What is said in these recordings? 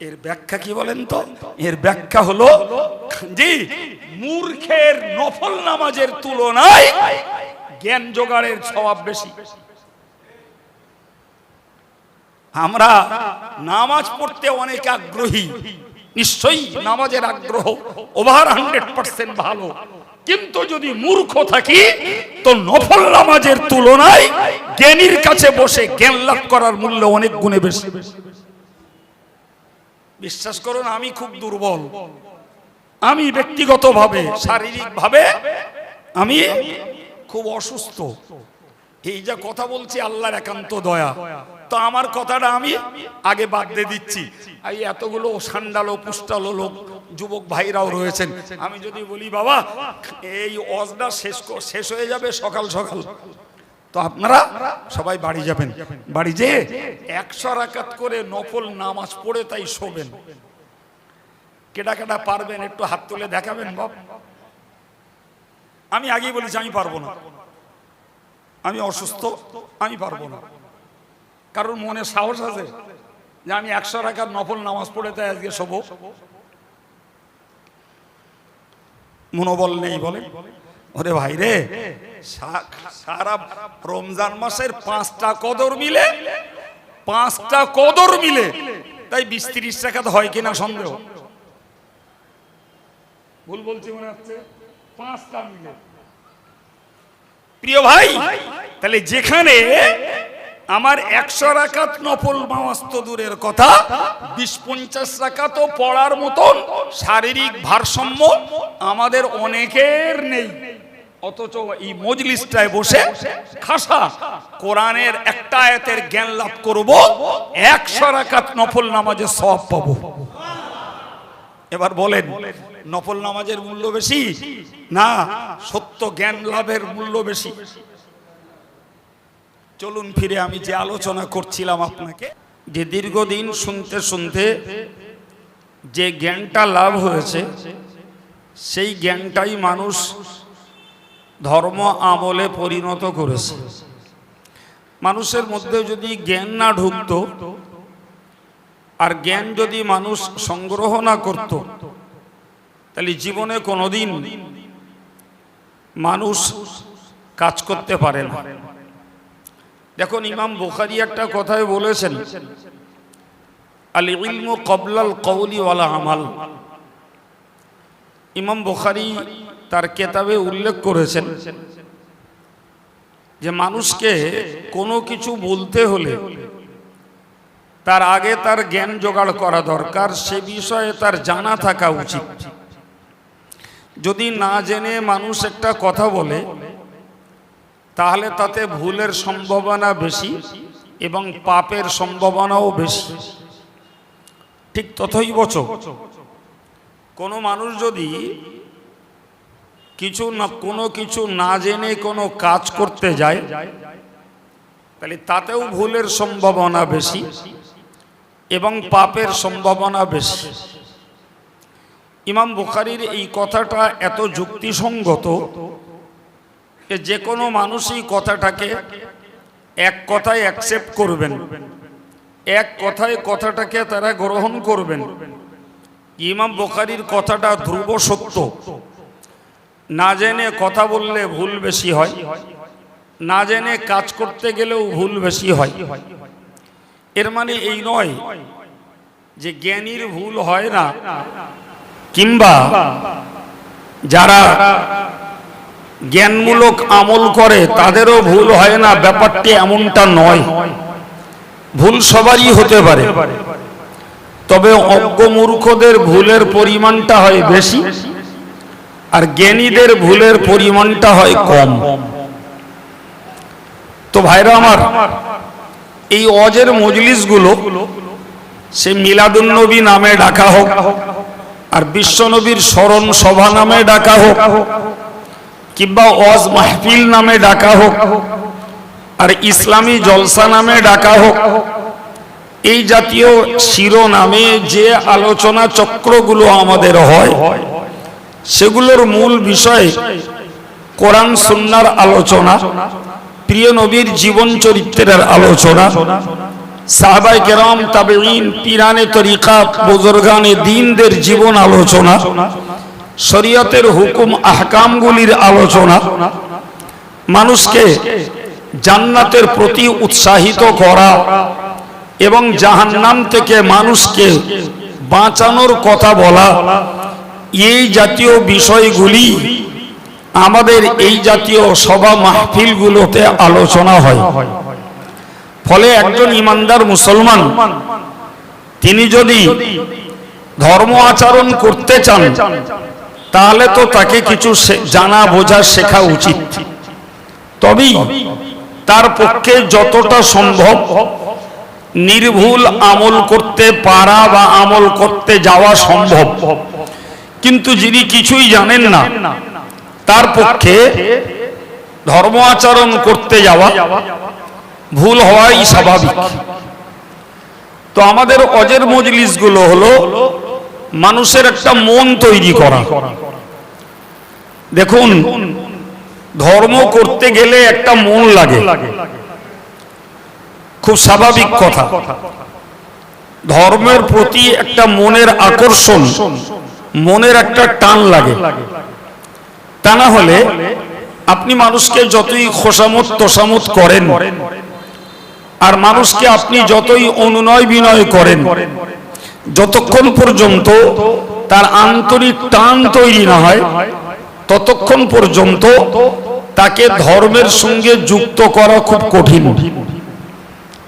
এর ব্যাখ্যা কি বলেন তো? এর ব্যাখ্যা হলো জি, মূর্খের নফল নামাজের তুলনায় জ্ঞান জোগাড়ের সওয়াব বেশি। আমরা নামাজ পড়তে অনেক আগ্রহী, নিশ্চয়ই নামাজের আগ্রহ ওভার 100% ভালো, কিন্তু যদি মূর্খ থাকি তো নফল নামাজের তুলনায় জ্ঞানীর কাছে বসে জ্ঞান লাভ করার মূল্য অনেক গুণে বেশি। বিশ্বাস করুন, আমি খুব দুর্বল, আমি ব্যক্তিগতভাবে শারীরিকভাবে আমি খুব অসুস্থ। এই যে কথা বলছি আল্লাহর একান্ত দয়া, তো আমার কথাটা আমি আগে বাদ দিয়ে দিচ্ছি। এই এতগুলো সান্ডালো পুষ্টালো লোক যুবক ভাইরাও রয়েছেন, আমি যদি বলি বাবা এই ওয়াজটা শেষ হয়ে যাবে সকাল সকাল, তো আপনারা সবাই বাড়ি যাবেন, বাড়ি যেয়ে 100 রাকাত করে নফল নামাজ পড়ে তাই শোবেন। কেটা কেটা পারবেন একটু হাত তুলে দেখাবেন বাপ? আমি আগেই বলেছি আমি পারবো না, আমি অসুস্থ, আমি পারবো না। কারণ মনে সাহস আছে যে আমি 100 রাকাত নফল নামাজ পড়ে তাই আজকে শোবো? মনোবল নেই বলে? ওরে ভাই রে, সারা রমজান মাসের 5টা কদর মিলে, 5টা কদর মিলে তাই 20-30 রাকাত হয় কিনা সন্দেহ। ভুল বলছি মনে হচ্ছে? 5টা মিলে। প্রিয় ভাই, তাহলে যেখানে আমার 100 রাকাত নফল নামাজ তো দূরের কথা, 20-50 রাকাতও পড়ার মতন শারীরিক ভারসাম্য আমাদের অনেকের নেই, অথচ এই মজলিসটায় বসে খাসা কোরআনের একটা আয়াতের জ্ঞান লাভ করব, 100 রাকাত নফল নামাজের সওয়াব পাবো। এবার বলেন, নফল নামাজের মূল্য বেশি না সত্য জ্ঞান লাভের মূল্য বেশি? চলুন ফিরে আমি যে আলোচনা করছিলাম আপনাকে, যে দীর্ঘদিন শুনতে শুনতে যে জ্ঞানটা লাভ হয়েছে, সেই জ্ঞানটাই মানুষ ধর্ম আমলে পরিণত করেছে। মানুষের মধ্যে যদি জ্ঞান না ঢুকতো আর জ্ঞান যদি মানুষ সংগ্রহ না করত, তাহলে জীবনে কোনোদিন মানুষ কাজ করতে পারে না। দেখুন, ইমাম বুখারী একটা কথায় বলেছেন, আল ইলমু ক্বাবলাল কওলি ওয়াল আমাল। ইমাম বুখারী তার কিতাবে উল্লেখ করেছেন যে মানুষকে কোনো কিছু বলতে হলে তার আগে তার জ্ঞান জোগাড় করা দরকার, সে বিষয়ে তার জানা থাকা উচিত। যদি না জেনে মানুষ একটা কথা বলে তাহলে তাতে ভুলের সম্ভাবনা বেশি এবং পাপের সম্ভাবনাও বেশি। ঠিক তথৈবচ কোনো মানুষ যদি কোনো কিছু না জেনে কোনো কাজ করতে যায়, তাহলে তাতেও ভুলের সম্ভাবনা বেশি এবং পাপের সম্ভাবনা বেশি। ইমাম বুখারীর এই কথাটা এত যুক্তিসঙ্গত যে কোনো মানুষই কথাটাকে এক কথায় অ্যাকসেপ্ট করবেন, এক কথায় কথাটাকে তারা গ্রহণ করবেন। ইমাম বুখারীর কথাটা ধ্রুব সত্য। না জেনে কথা বললে ভুল বেশি হয়, না জেনে কাজ করতে গেলেও ভুল বেশি হয়। এর মানে এই নয় যে জ্ঞানীর ভুল হয় না, কিংবা যারা জ্ঞানমূলক আমল করে তাদেরও ভুল হয় না, ব্যাপারটি এমনটা নয়। ভুল সবারই হতে পারে, তবে অজ্ঞ মূর্খদের ভুলের পরিমাণটা হয় বেশি আর জ্ঞানীদের ভুলের পরিমাণটা হয় কম। তো ভাইরা আমার, এই ওয়াজের মজলিসগুলো সে মিলাদুন নবী নামে ডাকা হোক আর বিশ্বনবীর স্মরণ সভা নামে ডাকা হোক কিংবা ওয়াজ মাহফিল নামে ডাকা হোক আর ইসলামী জলসা নামে ডাকা হোক, এই জাতীয় শিরোনামে যে আলোচনা চক্রগুলো আমাদের হয় সেগুলোর মূল বিষয় কোরআন সুন্নাহর আলোচনা, প্রিয় নবীর জীবন চরিত্রের আলোচনা, সাহাবায়ে কেরাম, তাবেঈন, পীরানে তরিকাত, বুজুর্গানে দ্বীনদের জীবন আলোচনা, শরীয়তের হুকুম আহকামগুলির আলোচনা, মানুষকে জান্নাতের প্রতি উৎসাহিত করা এবং জাহান্নাম থেকে মানুষকে বাঁচানোর কথা বলা, এই জাতীয় বিষয়গুলি আমাদের এই জাতীয় সভা মাহফিলগুলোতে আলোচনা হয়। ফলে একজন ইমানদার মুসলমান তিনি যদি ধর্ম আচরণ করতে চান তাহলে তো তাকে কিছু জানা বোঝা শেখা উচিত। তবেই তার পক্ষে যতটা সম্ভব নির্ভুল আমল করতে পারা বা আমল করতে যাওয়া সম্ভব। কিন্তু যিনি কিছুই জানেন না তার পক্ষে ধর্ম আচরণ করতে যাওয়া ভুল হওয়াই স্বাভাবিক। তো আমাদের অজের মজলিসগুলো হলো মানুষের একটা মন তৈরি করা। দেখুন, ধর্ম করতে গেলে একটা মন লাগে, খুব স্বাভাবিক কথা। ধর্মের প্রতি একটা মনের আকর্ষণ, মনের একটা টান লাগে। তা না হলে আপনি মানুষকে যতই খোসামত তোষামত করেন আর মানুষকে আপনি যতই অনুনয় বিনয় করেন, যতক্ষণ পর্যন্ত তার আন্তরিক টান তৈরি না হয় ততক্ষণ পর্যন্ত তাকে ধর্মের সঙ্গে যুক্ত করা খুব কঠিন,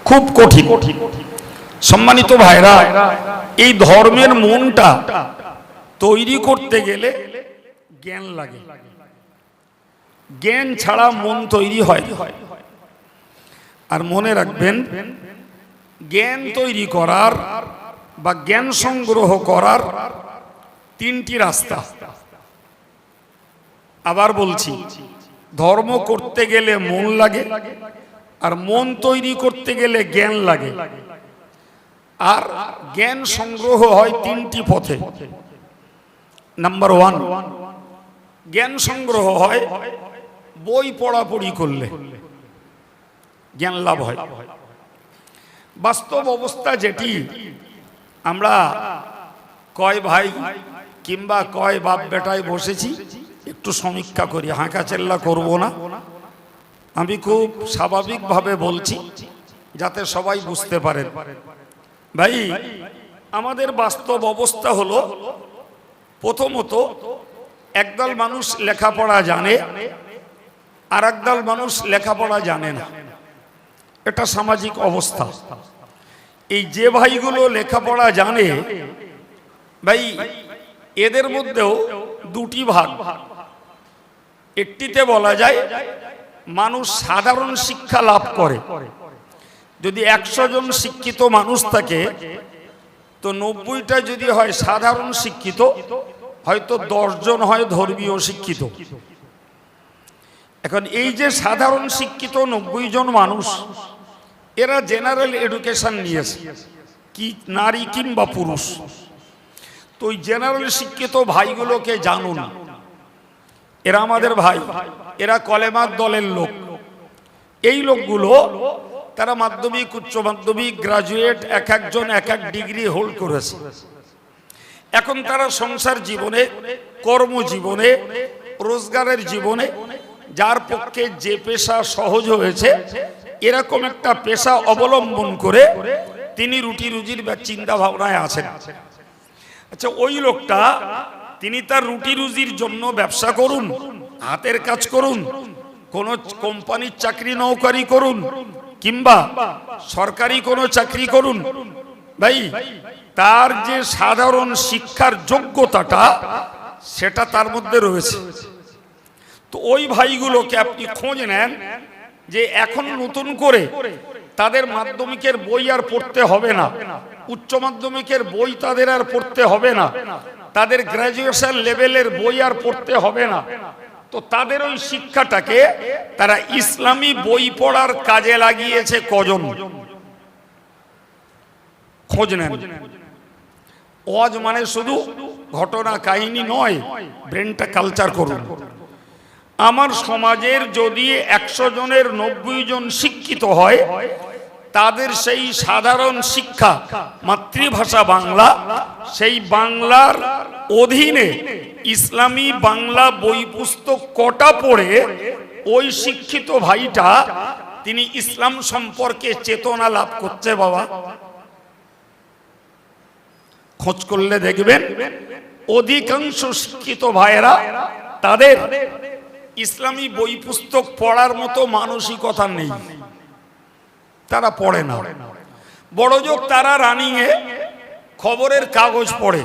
খুব কঠিন। সম্মানিত ভাইরা, এই ধর্মের মনটা তৈরি করতে গেলে জ্ঞান লাগে। জ্ঞান ছাড়া মন তৈরি হয়। আর মনে রাখবেন, জ্ঞান তৈরি করার বা জ্ঞান সংগ্রহ করার তিনটি রাস্তা। আবার বলছি, ধর্ম করতে গেলে মন লাগে, আর মন তৈরি করতে গেলে জ্ঞান লাগে। আর জ্ঞান সংগ্রহ হয় তিনটি পথে। নাম্বার 1, জ্ঞান সংগ্রহ হয় বই পড়াপড়ি করলে জ্ঞান লাভ হয়। বাস্তব অবস্থা যেটি, আমরা কয় ভাই কিংবা কয় বাপ বেটায় বসেছি, একটু সমীক্ষা করি, হাঁকা চেল্লা করব না। আমি খুব স্বাভাবিকভাবে বলছি যাতে সবাই বুঝতে পারেন। ভাই, আমাদের বাস্তব অবস্থা হলো, প্রথমত একদল মানুষ লেখাপড়া জানে আর একদল মানুষ লেখাপড়া জানে না। এটা সামাজিক অবস্থা। এই যে ভাইগুলো লেখাপড়া জানে, ভাই এদের মধ্যেও দুটি ভাগ। একটিতে বলা যায় মানুষ সাধারণ শিক্ষা লাভ করে। যদি 100 জন শিক্ষিত মানুষ থাকে তো 90টা যদি হয় সাধারণ শিক্ষিত, হয়তো 10 জন হয় ধর্মীয় শিক্ষিত। এখন এই যে সাধারণ শিক্ষিত 90 জন মানুষ, এরা জেনারেল এডুকেশন নিয়েছে, কি নারী কিংবা পুরুষ। তো ওই জেনারেল শিক্ষিত ভাইগুলোকে জানুন, এরা আমাদের ভাই, এরা কলেমার দলের লোক। এই লোকগুলো তারা মাধ্যমিক, উচ্চ মাধ্যমিক, গ্রাজুয়েট, এক একজন এক এক ডিগ্রি হোল্ড করেছে। এখন তারা সংসার জীবনে, কর্মজীবনে, রোজগারের জীবনে যার পক্ষে যে পেশা সহজ হয়েছে এরকম একটা পেশা অবলম্বন করে তিনি রুটি রুজির চিন্তা ভাবনায় আছেন। আচ্ছা, ওই লোকটা তিনি তার রুটি রুজির জন্য ব্যবসা করুন, হাতের কাজ করুন, কোন কোম্পানির চাকরি নৌকরি করুন কিংবা সরকারি কোনো চাকরি করুন, ভাই তার যে সাধারণ শিক্ষার যোগ্যতাটা সেটা তার মধ্যে রয়েছে। তো ওই ভাইগুলোকে আপনি খোঁজ নেন যে এখন নতুন করে তাদের মাধ্যমিকের বই আর পড়তে হবে না, উচ্চ মাধ্যমিকের বই তাদের আর পড়তে হবে না, তাদের গ্রাজুয়েশন লেভেলের বই আর পড়তে হবে না। তো তাদের ওই শিক্ষাটাকে তারা ইসলামী বই পড়ার কাজে লাগিয়েছে কজন? খোঁজ নেন। ওয়াজ মানে শুধু ঘটনা কাহিনী নয়, ব্রেনটা কালচার করুন। আমার সমাজের যদি 100 জনের 90 জন শিক্ষিত হয় তাদের সেই সাধারণ শিক্ষা মাতৃভাষা বাংলা, সেই বাংলার অধীনে ইসলামী বাংলা বই পুস্তক কটা পড়ে ওই শিক্ষিত ভাইটা তিনি ইসলাম সম্পর্কে চেতনা লাভ করছে? বাবা খোঁজ করলে দেখবেন অধিকাংশ শিক্ষিত ভাইয়েরা তাদের ইসলামী বই পুস্তক পড়ার মতো মানসিকতা নেই, তারা পড়ে না। বড়জোর তারা রানিংয়ে খবরের কাগজ পড়ে।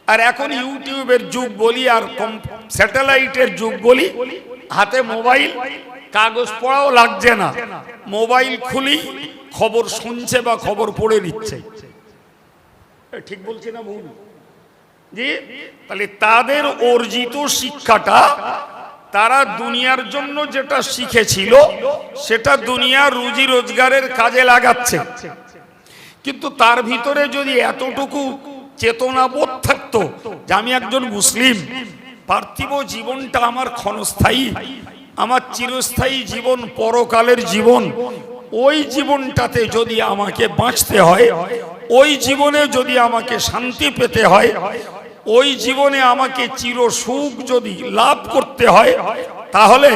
আর এখন ইউটিউবের যুগ বলি আর স্যাটেলাইটের যুগ বলি, হাতে মোবাইল, কাগজ পড়াও লাগছে না, মোবাইল খুলি খবর শুনছে বা খবর পড়ে নিচ্ছে। ঠিক বলছি না ভুল? জি। তাহলে তাদের অর্জিত শিক্ষাটা তারা দুনিয়ার জন্য যেটা শিখেছিল সেটা দুনিয়ার রুজি রোজগারের কাজে লাগাচ্ছে। কিন্তু তার ভিতরে যদি এতটুকু চেতনাবোধ থাকতো যে আমি একজন মুসলিম, পার্থিব জীবনটা আমার ক্ষণস্থায়ী, আমার চিরস্থায়ী জীবন পরকালের জীবন, ওই জীবনটাতে যদি আমাকে বাঁচতে হয়, ওই জীবনে যদি আমাকে শান্তি পেতে হয়, ওই জীবনে আমাকে চির সুখ যদি লাভ করতে হয়, তাহলে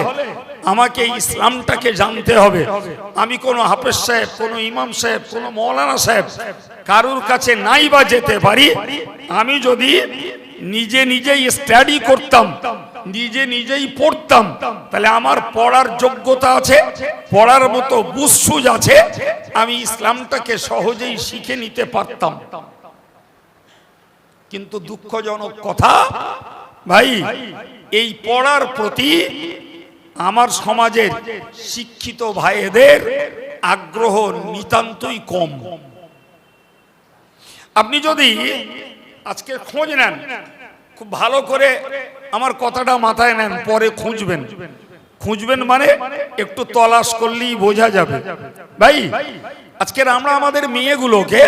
আমাকে ইসলামটাকে জানতে হবে। আমি কোনো হাফেজ সাহেব, কোনো ইমাম সাহেব, কোনো মৌলানা সাহেব কারুর কাছে নাই বা যেতে পারি, আমি যদি নিজে নিজেই স্টাডি করতাম, নিজে নিজেই পড়তাম, তাহলে আমার পড়ার যোগ্যতা আছে, পড়ার মতো বুঝসুঝ আছে, আমি ইসলামটাকে সহজেই শিখে নিতে পারতাম। কিন্তু দুঃখজনক কথা ভাই, এই পড়ার প্রতি আমার সমাজের শিক্ষিত ভাইদের আগ্রহ নিতান্তই কম। আপনি যদি আজকে খোঁজ নেন, খুব ভালো করে আমার কথাটা মাথায় নেন, পরে খুঁজবেন। খুঁজবেন মানে একটু তলাশ করলেই বোঝা যাবে। ভাই আজকের আমরা আমাদের মেয়েগুলোকে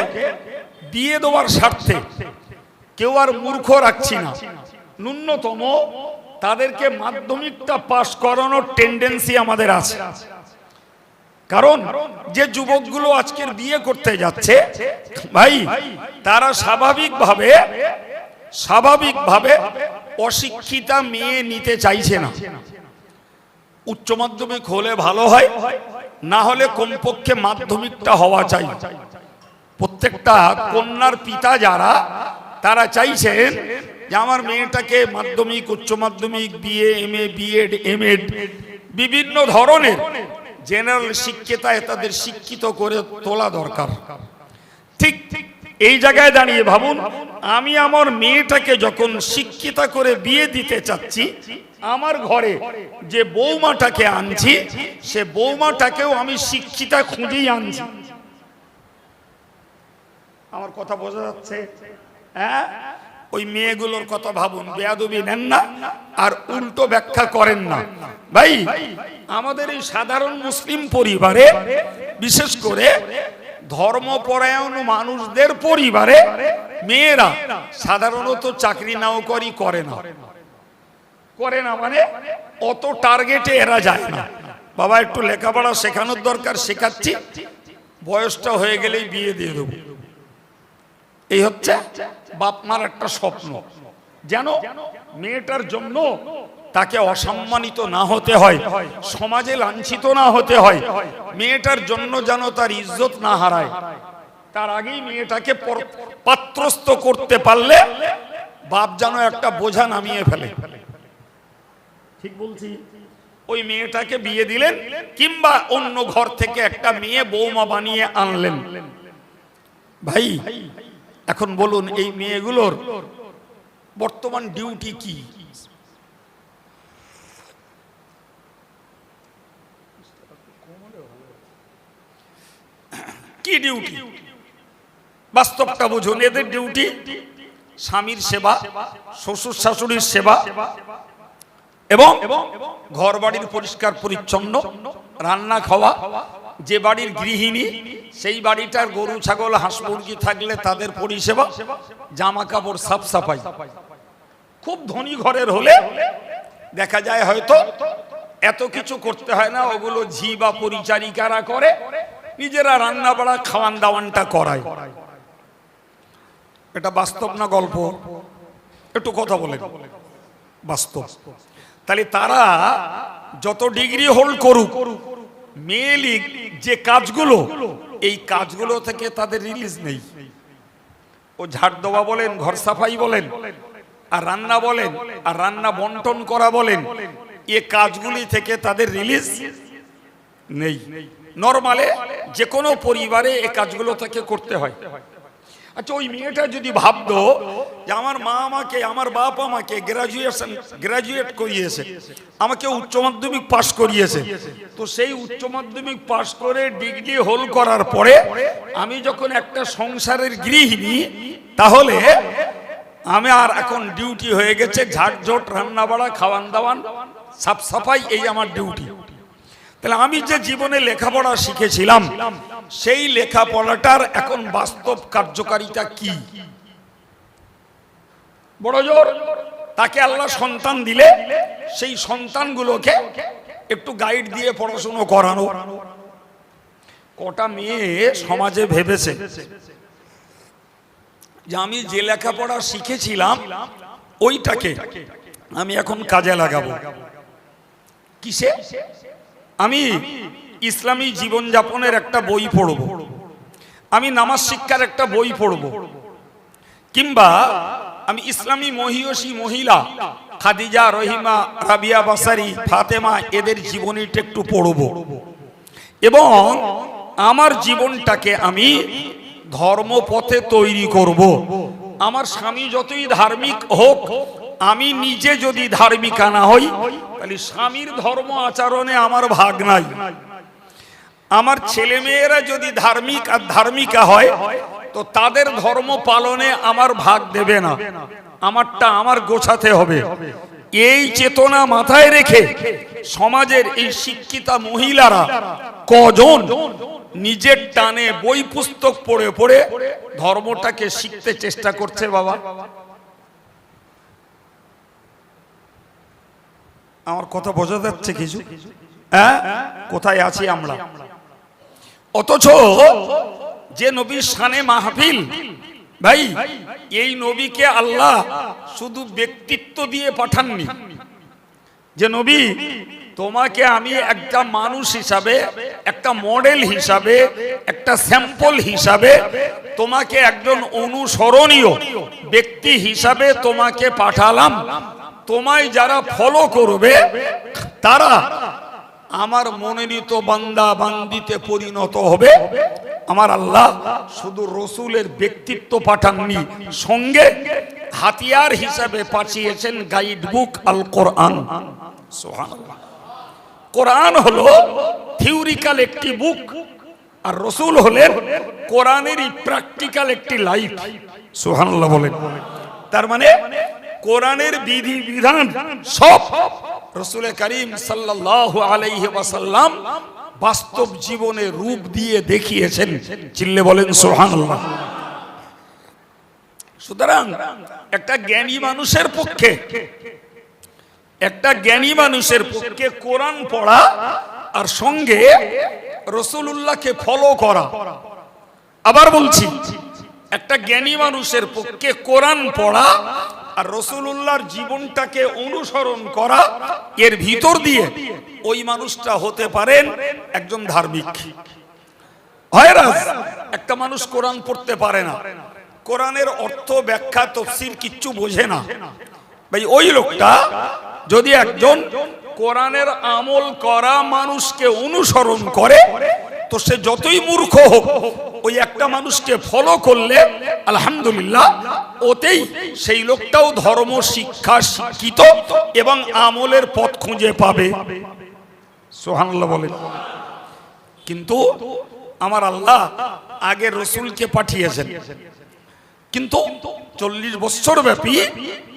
বিয়ে দেওয়ার স্বার্থে কেউ আর মূর্খ রাখছি না, ন্যূনতম তাদেরকে মাধ্যমিকটা পাশ করানোর টেন্ডেন্সি আমাদের আছে। কারণ যে যুবকগুলো আজকের বিয়ে করতে যাচ্ছে ভাই, তারা স্বাভাবিকভাবে অশিক্ষিতা মেয়ে নিতে চাইছে না। উচ্চ মাধ্যমিক হলে ভালো হয়, না হলে কমপক্ষে মাধ্যমিকটা হওয়া চাই। প্রত্যেকটা কন্যার পিতা যারা, তারা চাইছেন যে আমার মেয়েটাকে মাধ্যমিক, উচ্চ মাধ্যমিক, বিএ, এমএ, বিএড, এমএড, বিভিন্ন ধরনের জেনারেল শিক্ষিতায় তাদের শিক্ষিত করে তোলা দরকার। ঠিক এই জায়গায় দাঁড়িয়ে ভাবুন, আমি আমার মেয়েটাকে যখন শিক্ষিতা করে বিয়ে দিতে চাচ্ছি, আমার ঘরে যে বৌমাটাকে আনছি, সে বৌমাটাকেও আমি শিক্ষিতা খুঁজেই আনছি। আমার কথা বোঝা যাচ্ছে? হ্যাঁ, ওই মেয়েগুলোর কথা ভাবুন, বেয়াদবি নেন না আর উল্টো ব্যাখ্যা করেন না। ভাই আমাদের এই সাধারণ মুসলিম পরিবারে, বিশেষ করে ধর্মপরায়ণ মানুষদের পরিবারে মেয়েরা সাধারণত চাকরি নৌকরি করে না, মানে অত টার্গেটে এরা যায় না। বাবা একটু লেখাপড়া শেখানোর দরকার, শেখাচ্ছি, বয়সটা হয়ে গেলেই বিয়ে দিয়ে দেবো। এই হচ্ছে বাপ মার একটা স্বপ্ন, যেন মেয়েটার জন্য তাকে অসম্মানিত না হতে হয়, সমাজে লাঞ্ছিত না হতে হয়, মেয়েটার জন্য যেন তার ইজ্জত না হারায়। তার আগেই মেয়েটাকে পাত্রস্থ করতে পারলে বাপ যেন একটা বোঝা নামিয়ে ফেলে। ঠিক বলছি? ওই মেয়েটাকে বিয়ে দিলেন, কিংবা অন্য ঘর থেকে একটা মেয়ে বৌমা বানিয়ে আনলেন। ভাই এখন বলুন, এই মেয়েগুলোর বর্তমান ডিউটি কি? কি ডিউটি? বাস্তবটা বুঝুন। এদের ডিউটি স্বামীর সেবা, শ্বশুর শাশুড়ির সেবা, এবং ঘর বাড়ির পরিষ্কার পরিচ্ছন্ন, রান্না খাওয়া। যে বাড়ির গৃহিণী, সেই বাড়িটার গরু ছাগল হাঁস মুরগি থাকলে তাদের পরিষেবা, জামা কাপড় সাফ সাফাই। খুব ধনী ঘরের হলে দেখা যায় হয়তো এত কিছু করতে হয় না, ওগুলো ঝি বা পরিচারিকারা করে, নিজেরা রান্না বাড়া খাওয়ান দাওয়ানটা করায়। এটা বাস্তব না গল্প? একটু কথা বলেন, বাস্তব। তাহলে তারা যত ডিগ্রি হোল্ড করুক, মেয়েলি যে কাজগুলো, এই কাজগুলো থেকে তাদের রিলিজ নেই। ও ঝাড় দেওয়া বলেন, ঘর সাফাই বলেন, আর রান্না বলেন, আর রান্না বন্টন করা বলেন, এ কাজগুলি থেকে তাদের রিলিজ নেই। নরমালে যে কোনো পরিবারে এই কাজগুলো থেকে করতে হয়। আচ্ছা, ওই মেয়েটা যদি ভাবতো যে আমার মা আমাকে, আমার বাপ আমাকে গ্রাজুয়েট করিয়েছে, আমাকে উচ্চ মাধ্যমিক পাশ করিয়েছে, তো সেই উচ্চ মাধ্যমিক পাশ করে ডিগ্রি হোল্ড করার পরে আমি যখন একটা সংসারের গৃহিণী, তাহলে আমি আর এখন ডিউটি হয়ে গেছে ঝাড়ঝোট, রান্না বাড়া, খাওয়ান দাওয়ান, সাফ সাফাই, এই আমার ডিউটি। তাহলে আমি যে জীবনে লেখাপড়া শিখেছিলাম, সেই লেখাপড়াটার এখন বাস্তব কার্যকারিতা কি? বড় জোর তাকে আল্লাহ সন্তান দিলে সেই সন্তানগুলোকে একটু গাইড দিয়ে পড়াশুনো করানো। কটা মেয়ে সমাজে ভেবেছে যে আমি যে লেখাপড়া শিখেছিলাম ওইটাকে আমি এখন কাজে লাগাবো। কিসে? আমি ইসলামী জীবনযাপনের একটা বই পড়ব, আমি নামাজ শিক্ষার একটা বই পড়ব, কিংবা আমি ইসলামী মহিয়সী মহিলা খাদিজা, রহিমা, রাবিয়া বাসারি, ফাতেমা, এদের জীবনীটা একটু পড়ব, এবং আমার জীবনটাকে আমি ধর্মপথে তৈরি করব। আমার স্বামী যতই ধার্মিক হোক, আমি নিজে যদি ধার্মিক না হই, তাহলে স্বামীর ধর্ম আচরণে আমার ভাগ নাই। আমার ছেলে মেয়েরা যদি ধার্মিক আর ধার্মিকা হয়, তো তাদের ধর্ম পালনে আমার ভাগ দেবে না, আমারটা আমার গোছাতে হবে। এই চেতনা মাথায় রেখে সমাজের এই শিক্ষিতা মহিলারা কজন নিজের টানে বই পুস্তক পড়ে পড়ে ধর্মটাকে শিখতে চেষ্টা করছে? বাবা, আমার কথা বোঝা যাচ্ছে কিছু? হ্যাঁ, কোথায় আছি আমরা? অথচ যে নবীর শানে মাহফিল, ভাই, এই নবীকে আল্লাহ শুধু ব্যক্তিত্ব দিয়ে পাঠাননি। যে নবী, তোমাকে আমি একটা মানুষ হিসাবে, একটা মডেল হিসাবে, একটা স্যাম্পল হিসাবে, তোমাকে একজন অনুসরণীয় ব্যক্তি হিসাবে তোমাকে পাঠালাম। তোমায় যারা ফলো করবে তারা আমার মনোনীত বান্দা বান্দিতে পরিণত হবে। আমার আল্লাহ শুধু রসুলের ব্যক্তিত্ব পাঠাননি, সঙ্গে হাতিয়ার হিসাবে পাঠিয়েছেন গাইড বুক আল কোরআন। সুবহানাল্লাহ। কোরআন হলো থিওরিক্যাল একটি বুক, আর রসুল হলেন কোরআনেরই প্র্যাকটিক্যাল একটি লাইফ। সুবহানাল্লাহ বলেন। তার মানে কোরআনের বিধি বিধান সব রাসূল করিম সাল্লাল্লাহু আলাইহি ওয়াসাল্লাম বাস্তব জীবনে রূপ দিয়ে দেখিয়েছেন। চিল্লে বলেন সুবহানাল্লাহ। সুতরাং একটা জ্ঞানী মানুষের পক্ষে, কোরআন পড়া আর সঙ্গে রাসূলুল্লাহকে ফলো করা। আবার বলছি, একটা জ্ঞানী মানুষের পক্ষে কোরআন পড়া আর রাসূলুল্লাহর জীবনটাকে অনুসরণ করা, এর ভিতর দিয়ে ওই মানুষটা হতে পারেন একজন ধার্মিক। একটা মানুষ কোরআন পড়তে পারে না, কোরআনের অর্থ, ব্যাখ্যা, তাফসীর কিচ্ছু বোঝে না, ভাই, ওই লোকটা যদি একজন কোরআনের আমল করা মানুষকে অনুসরণ করে, তো সে যতই মূর্খ হোক, ওই একটা মানুষকে ফলো করলে আলহামদুলিল্লাহ ওতেই সেই লোকটাও ধর্ম শিক্ষা শিক্ষিত এবং আমলের পথ খুঁজে পাবে। সুবহানাল্লাহ বলেন। কিন্তু আমার আল্লাহ আগে রসুলকে পাঠিয়েছেন, কিন্তু 40 বছর ব্যাপী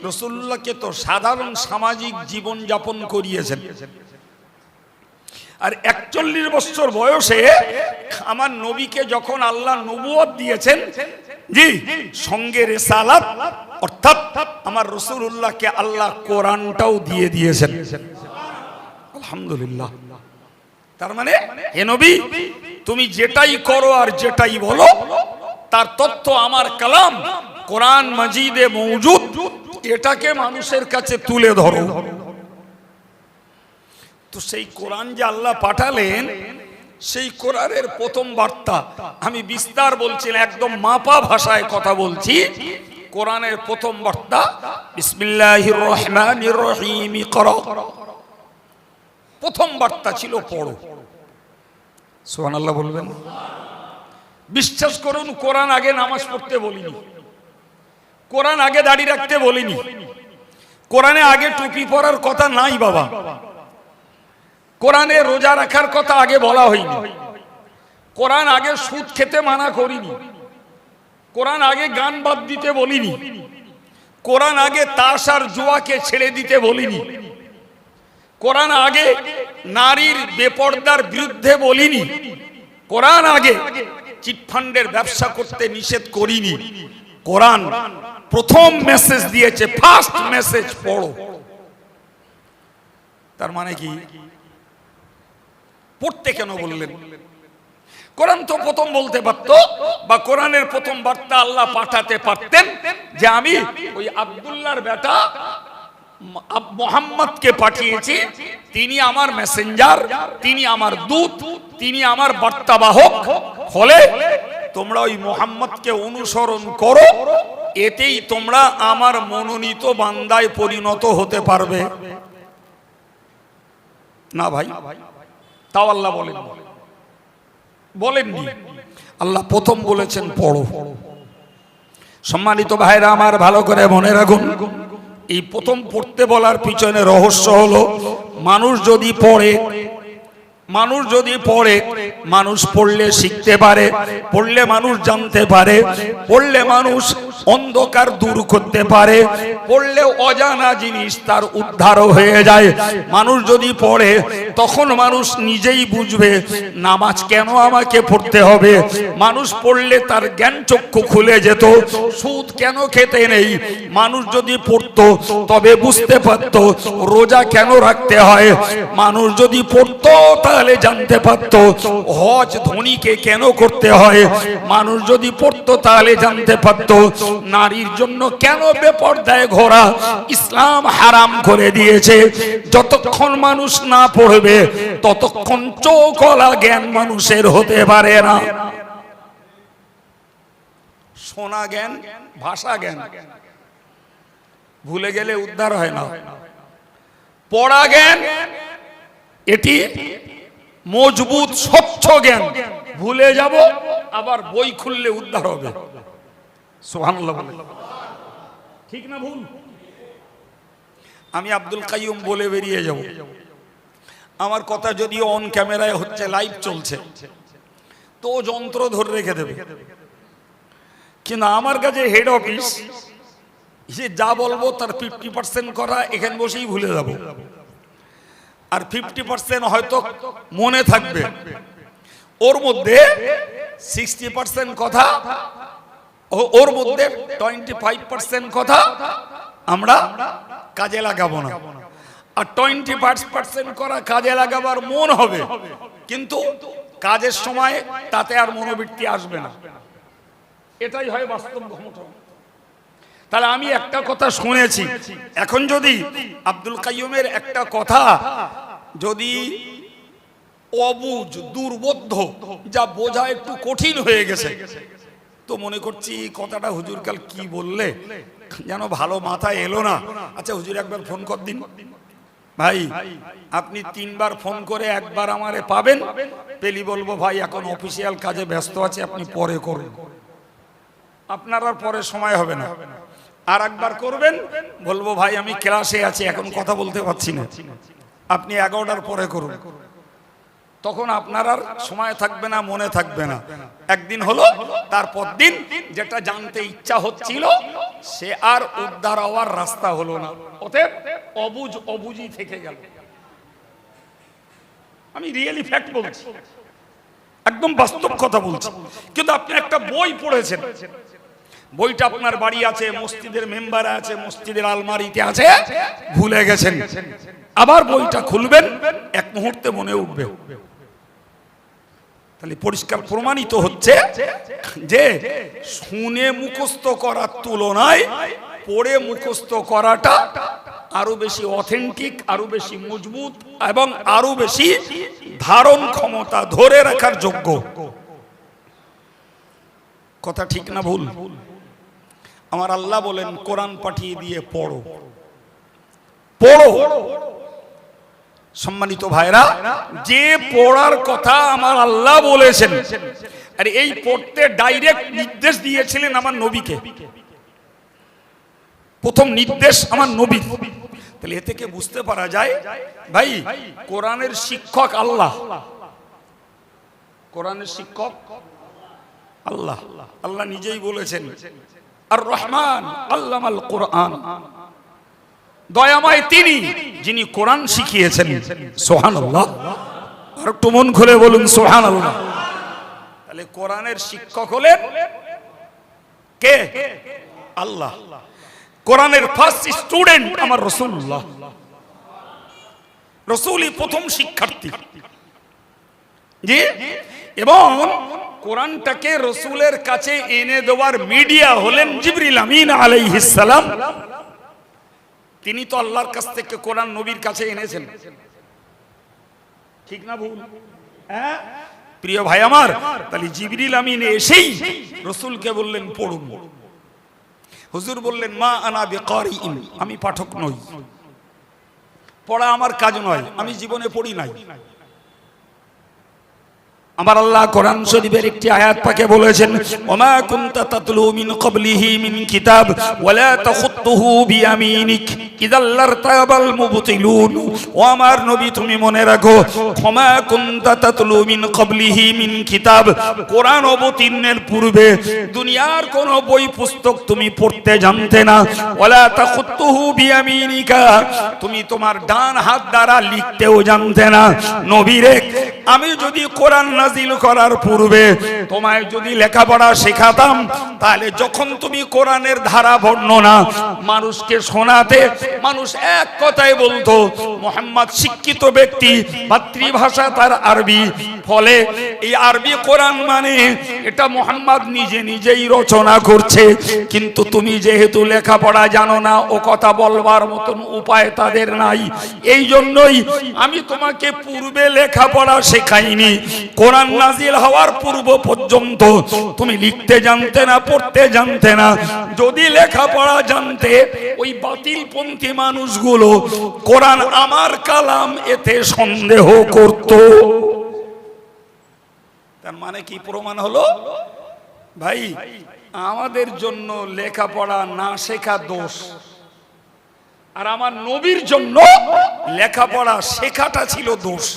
রাসূলুল্লাহকে তো সাধারণ সামাজিক জীবন যাপন করিয়েছেন। আর 41 বছর বয়সে আমার নবীকে যখন আল্লাহ নবুয়ত দিয়েছেন, জি, সঙ্গে রিসালাত, অর্থাৎ আমার রাসূলুল্লাহকে আল্লাহ কোরআনটাও দিয়ে দিয়েছেন। আলহামদুলিল্লাহ। তার মানে হে নবী, তুমি যেটাই করো আর যেটাই বলো তার তথ্য আমার কালাম কোরআন মাজিদে মওজুদ, এটাকে মানুষের কাছে তুলে ধরো। তো সেই কোরআন যে আল্লাহ পাঠালেন, সেই কোরআনের প্রথম বার্তা আমি বিস্তার বলছি না, একদম মাপা ভাষায় কথা বলছি। কোরআনের প্রথম বার্তা বিসমিল্লাহির রহমানির রহিম ইকরা, প্রথম বার্তা ছিল পড়ো। সুবহানাল্লাহ বলবেন। বিশ্বাস করুন, কোরআন আগে নামাজ পড়তে বলিনি, কোরআন আগে দাড়ি রাখতে বলিনি, কোরআনে আগে টুপি পরার কথা নাই বাবা, কোরআনে রোজা রাখার কথা আগে বলা হয়নি, কোরআন আগে সুদ খেতে মানা করিনি, কোরআন আগে গান বাদ দিতে বলিনি, কোরআন আগে তাস আর জুয়াকে ছেড়ে দিতে বলিনি, কোরআন আগে নারীর বেপর্দার বিরুদ্ধে বলিনি, কোরআন আগে চিটফান্ডের ব্যবসা করতে নিষেধ করিনি। কোরআন প্রথম মেসেজ দিয়েছে, ফার্স্ট মেসেজ পড়ো। তার মানে কি? পড়তে কেন বললেন? কোরআন তো প্রথম বলতে পারত, বা কোরআনের প্রথম বার্তা আল্লাহ পাঠাতে পারতেন যে আমি ওই আব্দুল্লাহর বেটা মুহাম্মদকে পাঠিয়েছি, তিনি আমার মেসেঞ্জার, তিনি আমার দূত, তিনি আমার বার্তাবাহক, ফলে তোমরা ওই মুহাম্মদকে অনুসরণ করো, এতেই তোমরা আমার মনোনীত বান্দায় পরিণত হতে পারবে। না ভাই, তাও আল্লাহ বলেননি। আল্লাহ প্রথম বলেছেন পড়ো। সম্মানিত ভাইরা আমার, ভালো করে মনে রাখুন, এই প্রথম পড়তে বলার পিছনে রহস্য হলো মানুষ যদি পড়ে, মানুষ পড়লে শিখতে পারে, পড়লে মানুষ জানতে পারে, পড়লে মানুষ অন্ধকার দূর করতে পারে, পড়লে অজানা জিনিস তার উদ্ধার হয়ে যায়। মানুষ যদি পড়ে তখন মানুষ নিজেই বুঝবে নামাজ কেন আমাকে পড়তে হবে। মানুষ পড়লে তার জ্ঞান চক্ষু খুলে যেত, সুদ কেন খেতে নেই। মানুষ যদি পড়তো তবে বুঝতে পারতো রোজা কেন রাখতে হয়। মানুষ যদি পড়তো তাহলে জানতে পারতো হজ ধনীকে কেন করতে হয়। মানুষ যদি পড়তো তাহলে জানতে পারতো নারীর জন্য কেন বেপরদায় ঘোরা ইসলাম হারাম করে দিয়েছে। যতক্ষণ মানুষ না পড়বে ততক্ষণ চৌকলা জ্ঞান মানুষের হতে পারে না। শোনা জ্ঞান, ভাষা জ্ঞান ভুলে গেলে উদ্ধার হয় না। পড়া জ্ঞান এটি মজবুত স্বচ্ছ জ্ঞান, ভুলে যাব আবার বই খুললে উদ্ধার হবে। সুবহানাল্লাহ বলে, ঠিক না ভুল? আমি আব্দুল কাইয়ুম বলে বেরিয়ে যাব। আমার কথা যদিও অন ক্যামেরায় হচ্ছে, লাইভ চলছে, তো যন্ত্র ধরে রেখে দেবে, কিন্তু আমার কাছে হেড অফিস, সে যা বলবো তার 50% করা এখানে বসেই ভুলে যাব, আর 50% হয়তো মনে থাকবে। ওর মধ্যে 60% কথা, ওর মধ্যে 25% কথা আমরা কাজে লাগাবো না, আর 20% করা কাজে লাগাবার মন হবে, কিন্তু কাজের সময় তাতে আর মনোবৃত্তি আসবে না। এটাই হয় বাস্তব ঘটনা। তাহলে আমি একটা কথা শুনেছি, এখন যদি আব্দুল কাইয়ুমের একটা কথা যদি অবুঝ, দুর্বোধ্য, যা বোঝা একটু কঠিন হয়ে গেছে, তো মনে করছি কথাটা হুজুর কাল কি বললে যেন ভালো মাথায় এলো না। আচ্ছা হুজুর একবার ফোন কর দিন। ভাই আপনি 3 বার ফোন করে একবার আমারে পাবেন, পেলি বলবো ভাই এখন অফিসিয়াল কাজে ব্যস্ত আছে, আপনি পরে করুন। আপনার আর পরে সময় হবে না। আর একবার করবেন, বলবো ভাই আমি ক্লাসে আছি এখন কথা বলতে পারছি না, আপনি 11টার পরে করুন। তখন আপনার আর সময় থাকবে না, মনে থাকবে না। একদিন হলো, তারপর দিন যেটা জানতে ইচ্ছা হচ্ছিল সে আর উদ্ধার হওয়ার রাস্তা হলো না। অতএব অবুঝ অবুঝই থেকে গেল। আমি রিয়েলি ফ্যাক্ট বলছি, একদম বাস্তব কথা বলছি। কিন্তু আপনি একটা বই পড়েছেন, বইটা আপনার বাড়ি আছে, মসজিদের মেম্বার আছে, মসজিদের আলমারিতে আছে, ভুলে গেছেন। আবার বইটা খুলবেন, এক মুহূর্তে মনে উঠবে। তাহলে পরিষ্কার প্রমাণিত হচ্ছে যে শুনে মুখস্থ করার তুলনায় পড়ে মুখস্থ করাটা আরো বেশি অথেন্টিক, আরো বেশি মজবুত এবং আরো বেশি ধারণ ক্ষমতা ধরে রাখার যোগ্য। কথা ঠিক না ভুল? আমার আল্লাহ বলেন কোরআন পাঠিয়ে দিয়ে পড়ো, পড়ো। সম্মানিত ভাইরা, যে পড়ার কথা আমার আল্লাহ বলেছেন, আর এই পড়তে ডাইরেক্ট নির্দেশ দিয়েছিলেন আমার নবীকে। প্রথম নির্দেশ আমার নবী। তাহলে এ থেকে বুঝতে পারা যায় ভাই, কোরআনের শিক্ষক আল্লাহ। কোরআনের শিক্ষক আল্লাহ। আল্লাহ নিজেই বলেছেন আর রহমান আল্লামাল কোরআন, দয়াময় তিনি যিনি কোরআন শিখিয়েছেন। সুবহানাল্লাহ। আর একটু মন খুলে বলুন সুবহানাল্লাহ। তাহলে কোরআনের শিক্ষক হলেন কে? আল্লাহ। কোরআনের ফার্স্ট স্টুডেন্ট আমার রাসূলুল্লাহ। রাসূলই প্রথম শিক্ষার্থী। জি, এবং কোরআনটাকে রাসূলের কাছে এনে দেওয়ার মিডিয়া হলেন জিবরিল আমিন আলাইহিস সালাম। তিনি তো আল্লাহর কাছ থেকে কোরআন নবীর কাছে এনেছেন, ঠিক না ভুল? হ্যাঁ প্রিয় ভাই আমার, তাহলে জিবরিল আমিন এসেই রাসূলকে বললেন পড়ুন। হুজুর বললেন মা আনা বিকারিইন, আমি পাঠক নই, পড়া আমার কাজ নয়, আমি জীবনে পড়ি নাই। আমার আল্লাহ কোরআন শরীফের একটি আয়াত পাকে বলেছেন ওমা কুনতা তাতলু মিন ক্বাবলিহি মিন কিতাব ওয়ালা তাখুতুহু বিয়ামিনিক ইযাল লারতাবাল মুবতিলুন। ও আমার নবী, তুমি মনে রাখো, ওমা কুনতা তাতলু মিন ক্বাবলিহি মিন কিতাব, কোরআন অবতীর্ণের পূর্বে দুনিয়ার কোন বই পুস্তক তুমি পড়তে জানতে না। ওয়ালা তাখুতুহু বিয়ামিনিকা, তুমি তোমার ডান হাত দ্বারা লিখতেও জানতে না। নবীরে, আমি যদি কোরআন নাজিল করার পূর্বে তোমায় যদি লেখাপড়া শেখাতাম, তাহলে যখন তুমি কোরআনের ধারা বর্ণনা মানুষকে শোনাতে, মানুষ এক কথায় বলতো মুহাম্মদ শিক্ষিত ব্যক্তি, মাতৃভাষা তার আরবি, ফলে এই আরবি কোরআন মানে এটা মুহাম্মদ নিজে নিজেই রচনা করছে। কিন্তু তুমি যেহেতু লেখাপড়া জানো না, ও কথা বলবার মতন উপায় তাদের নাই। এই জন্যই আমি তোমাকে পূর্বে লেখাপড়া শেখাইনি। কোরআন নাজিল হওয়ার পূর্ব পর্যন্ত তুমি লিখতে জানতে না, পড়তে জানতে না। যদি লেখাপড়া জানতে, ওই বাতিলপন্থী মানুষগুলো কোরআন আমার কালাম এতে সন্দেহ করত। তার মানে কি প্রমাণ হলো ভাই, আমাদের জন্য লেখাপড়া না শেখা দোষ, আর আমার নবীর জন্য লেখাপড়া শেখাটা ছিল দোষ।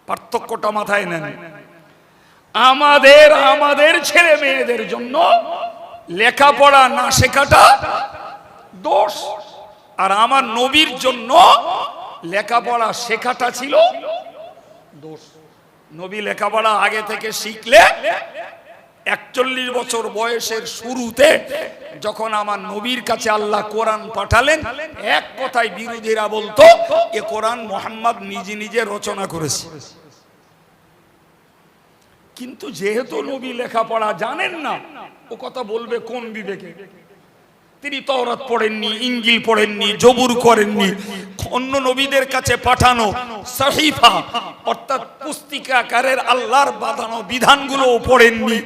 পার্থক্যটা মাথায় নেন। আমাদের ছেলে মেয়েদের জন্য লেখাপড়া না শেখাটা দোষ, আর আমার নবীর জন্য লেখাপড়া শেখাটা ছিল দোষ। নবী লেখাপড়া আগে থেকে শিখলে 41 বছর বয়সের শুরুতে যখন আমার নবীর কাছে আল্লাহ কোরআন পাঠালেন, এক কথায় বিরোধীরা বলতো এ কোরআন মুহাম্মদ নিজে নিজে রচনা করেছে। কিন্তু যেহেতু নবী লেখাপড়া জানেন না, ও কথা বলবে কোন বিবেকে? তিনি তাওরাত পড়েননি, ইনজিল পড়েননি, জবুর করেননি, অন্য নবীদের কাছে পাঠানো সহিফা অর্থাৎ পুস্তিকাকারের আল্লাহর বাঁধানো বিধানগুলো পড়েননি,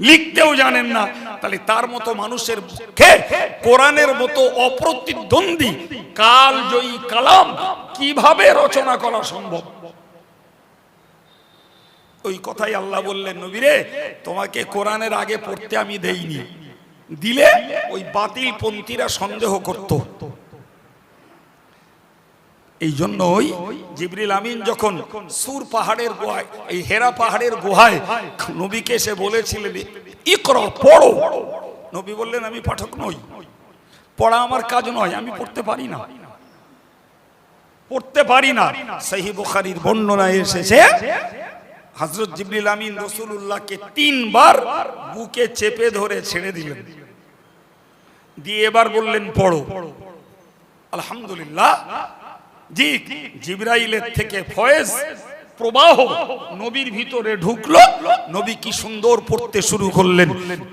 লিখতেও জানেন না। তাহলে তার মতো মানুষের পক্ষে কোরআনের মতো অপ্রতিদ্বন্দ্বী কালজয়ী কালাম কিভাবে রচনা করা সম্ভব? ওই কথাই আল্লাহ বললেন নবীরে, তোমাকে কোরআনের আগে পড়তে আমি দেইনি, দিলে ওই বাতিলপন্থীরা সন্দেহ করত। এই জন্যই জিবরিল আমিন যখন সুর পাহাড়ের গুহায়, এই হেরা পাহাড়ের গুহায় নবীকে এসে বলেছিলেন ইকরা, পড়ো, নবী বললেন আমি পাঠক নই, পড়া আমার কাজ নয়, আমি পড়তে পারি না, পড়তে পারি না। সহিহ বুখারীর বর্ণনায় এসেছে হযরত জিবরিল আমিন রাসূলুল্লাহকে 3 বার বুকে চেপে ধরে ছেড়ে দিলেন, দিয়ে এবার বললেন পড়ো। আলহামদুলিল্লাহ, জি জিবরাইলের থেকে ফয়েজ প্রবাহ নবীর ভিতরে ঢুকলো। নবী কি সুন্দর পড়তে শুরু করলেন,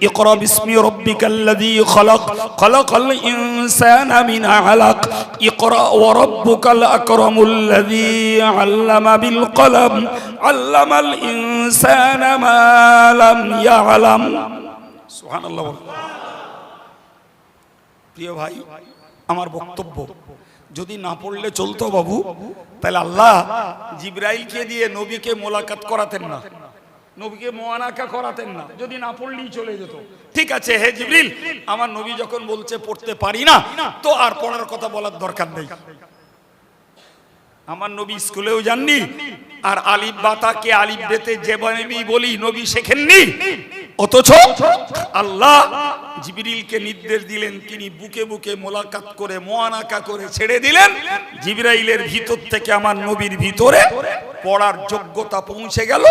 ইকরা বিসমি রাব্বিকাল্লাযী খালাক, খালাকাল ইনসানা মিন আলাক, ইকরা ওয়া রাব্বুকাল আকরামুল্লাযী আল্লামা বিল কলম, আল্লামাল ইনসানা মা লাম ইয়ালাম। সুবহানাল্লাহ। প্রিয় ভাই, আমার বক্তব্য যদি না পড়লে চলতো বাবু, তাহলে আল্লাহ জিবরাইলকে দিয়ে নবীকে মোলাকাত করাতেন না, নবীকে মুআনাকা করাতেন না, যদি না পড়লেই চলে যেত। ঠিক আছে, হে জিবরিল, আমার নবী যখন বলছে পড়তে পারি না, তো আর পড়ার কথা বলার দরকার নেই। আমার নবী স্কুলেও যাননি, আর আলিফ বাতাকে আলিফ বেতে যে আমি বলি নবী শেখেননি। অথচ আল্লাহ জিবরিলকে নির্দেশ দিলেন, তিনি বুকে বুকে মোলাকাত করে মুআনাকা করে ছেড়ে দিলেন। জিবরাইলের ভিতর থেকে আমার নবীর ভিতরে পড়ার যোগ্যতা পৌঁছে গেল,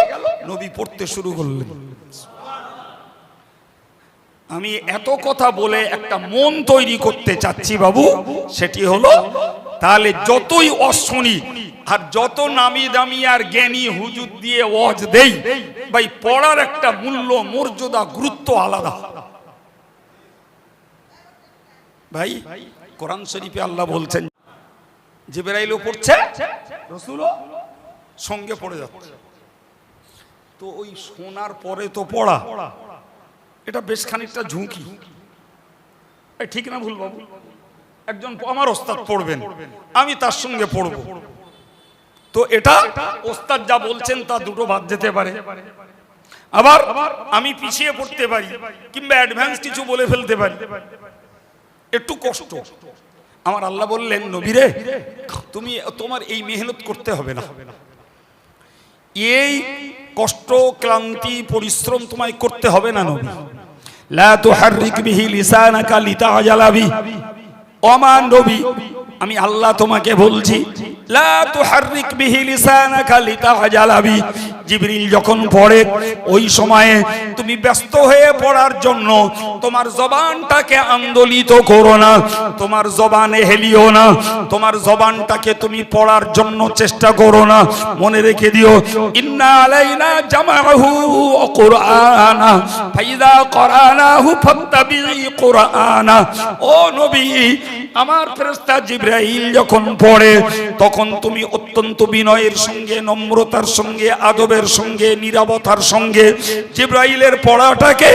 নবী পড়তে শুরু করলেন। আমি এত কথা বলে একটা মন তৈরি করতে চাচ্ছি বাবু, সেটি হলো তাহলে যতই অশুনি আর যত নামি দামি আর জ্ঞানী হুজুর দিয়ে ওয়াজ দেই, ভাই পড়ার একটা মূল্য, মর্যাদা, গুরুত্ব আলাদা। ভাই কোরআন শরীফে আল্লাহ বলছেন, জিবরাইলও পড়ছে, রাসূলও সঙ্গে পড়ে যাচ্ছে। তো ওই শোনার পরে তো পড়া, এটা বেশ খানিকটা ঝুঁকি। ঠিক না ভুল বাবু? একজন আমার ওস্তাদ পড়বেন, আমি তার সঙ্গে পড়বো, তো এটা ওস্তাদ যা বলছেন তা দুটো বাদ যেতে পারে। আবার আমি পিছিয়ে পড়তে পারি, কিংবা অ্যাডভান্স কিছু বলে ফেলতে পারি, একটু কষ্ট। আমার আল্লাহ বললেন, নবীরে তুমি তোমার এই মেহনত করতে হবে না, এই কষ্ট, ক্লান্তি, পরিশ্রম তোমায় করতে হবে না। নবী, লা তুহাররিক বিহি লিসানাকা লিতাআজালা বি। ও আমার নবী, আমি আল্লাহ তোমাকে বলছি, লা তুহাররিক বিহি লিসানাকা লিতাআজালা বি। জিবরিল যখন পড়ে, ওই সময়ে তুমি ব্যস্ত হয়ে পড়ার জন্য তোমার জবানটাকে আন্দোলিত করো না, তোমার জবানে হেলিও না, তোমার জবানটাকে তুমি পড়ার জন্য চেষ্টা করো না। মনে রেখে দিও, ইন্না আলাইনা জামাহু ওয়া কুরআনা ফাইযা করানাহু ফাত্তাবি কুরআনা। ও নবী, আমার ফেরেশতা জিবরাইল যখন পড়ে, তখন তুমি অত্যন্ত বিনয়ের সঙ্গে, নম্রতার সঙ্গে, আদবের সঙ্গে, নীরবতার সঙ্গে জিবরাইলের পড়াটাকে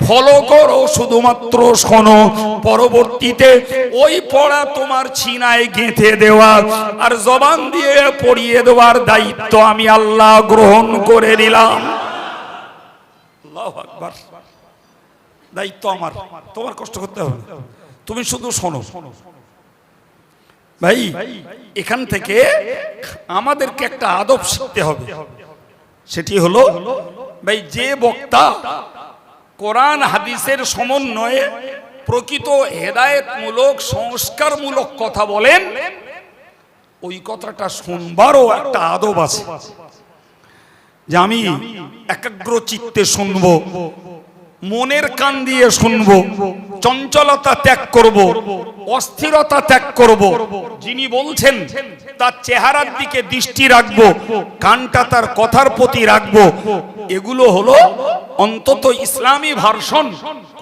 ফলো করো, শুধুমাত্র শোনো। পরবর্তীতে ওই পড়া তোমার সিনায় গেঁথে দেওয়া আর জবান দিয়ে পড়িয়ে দেওয়ার দায়িত্ব আমি আল্লাহ গ্রহণ করে নিলাম। আল্লাহু আকবার। দায়িত্ব আমার, তোমার কষ্ট করতে হবে না, তুমি শুধু শোনো। ভাই, এখান থেকে আমাদেরকে একটা আদব শিখতে হবে, সেটি হলো ভাই, যে বক্তা কোরআন হাদিসের সমন্বয়ে প্রকৃত হেদায়েতমূলক, সংস্কারমূলক কথা বলেন, ওই কথাটা শুনবারও একটা আদব আছে, যে আমি একাগ্র চিত্তে শুনবো, মনের কান দিয়ে শুনবো, চঞ্চলতা ত্যাগ করব, অস্থিরতা ত্যাগ করব। যিনি বলছেন তার চেহারার দিকে দৃষ্টি রাখবো, কানটা তার কথার প্রতি রাখবো। এগুলো হলো অন্তত ইসলামী ভার্সন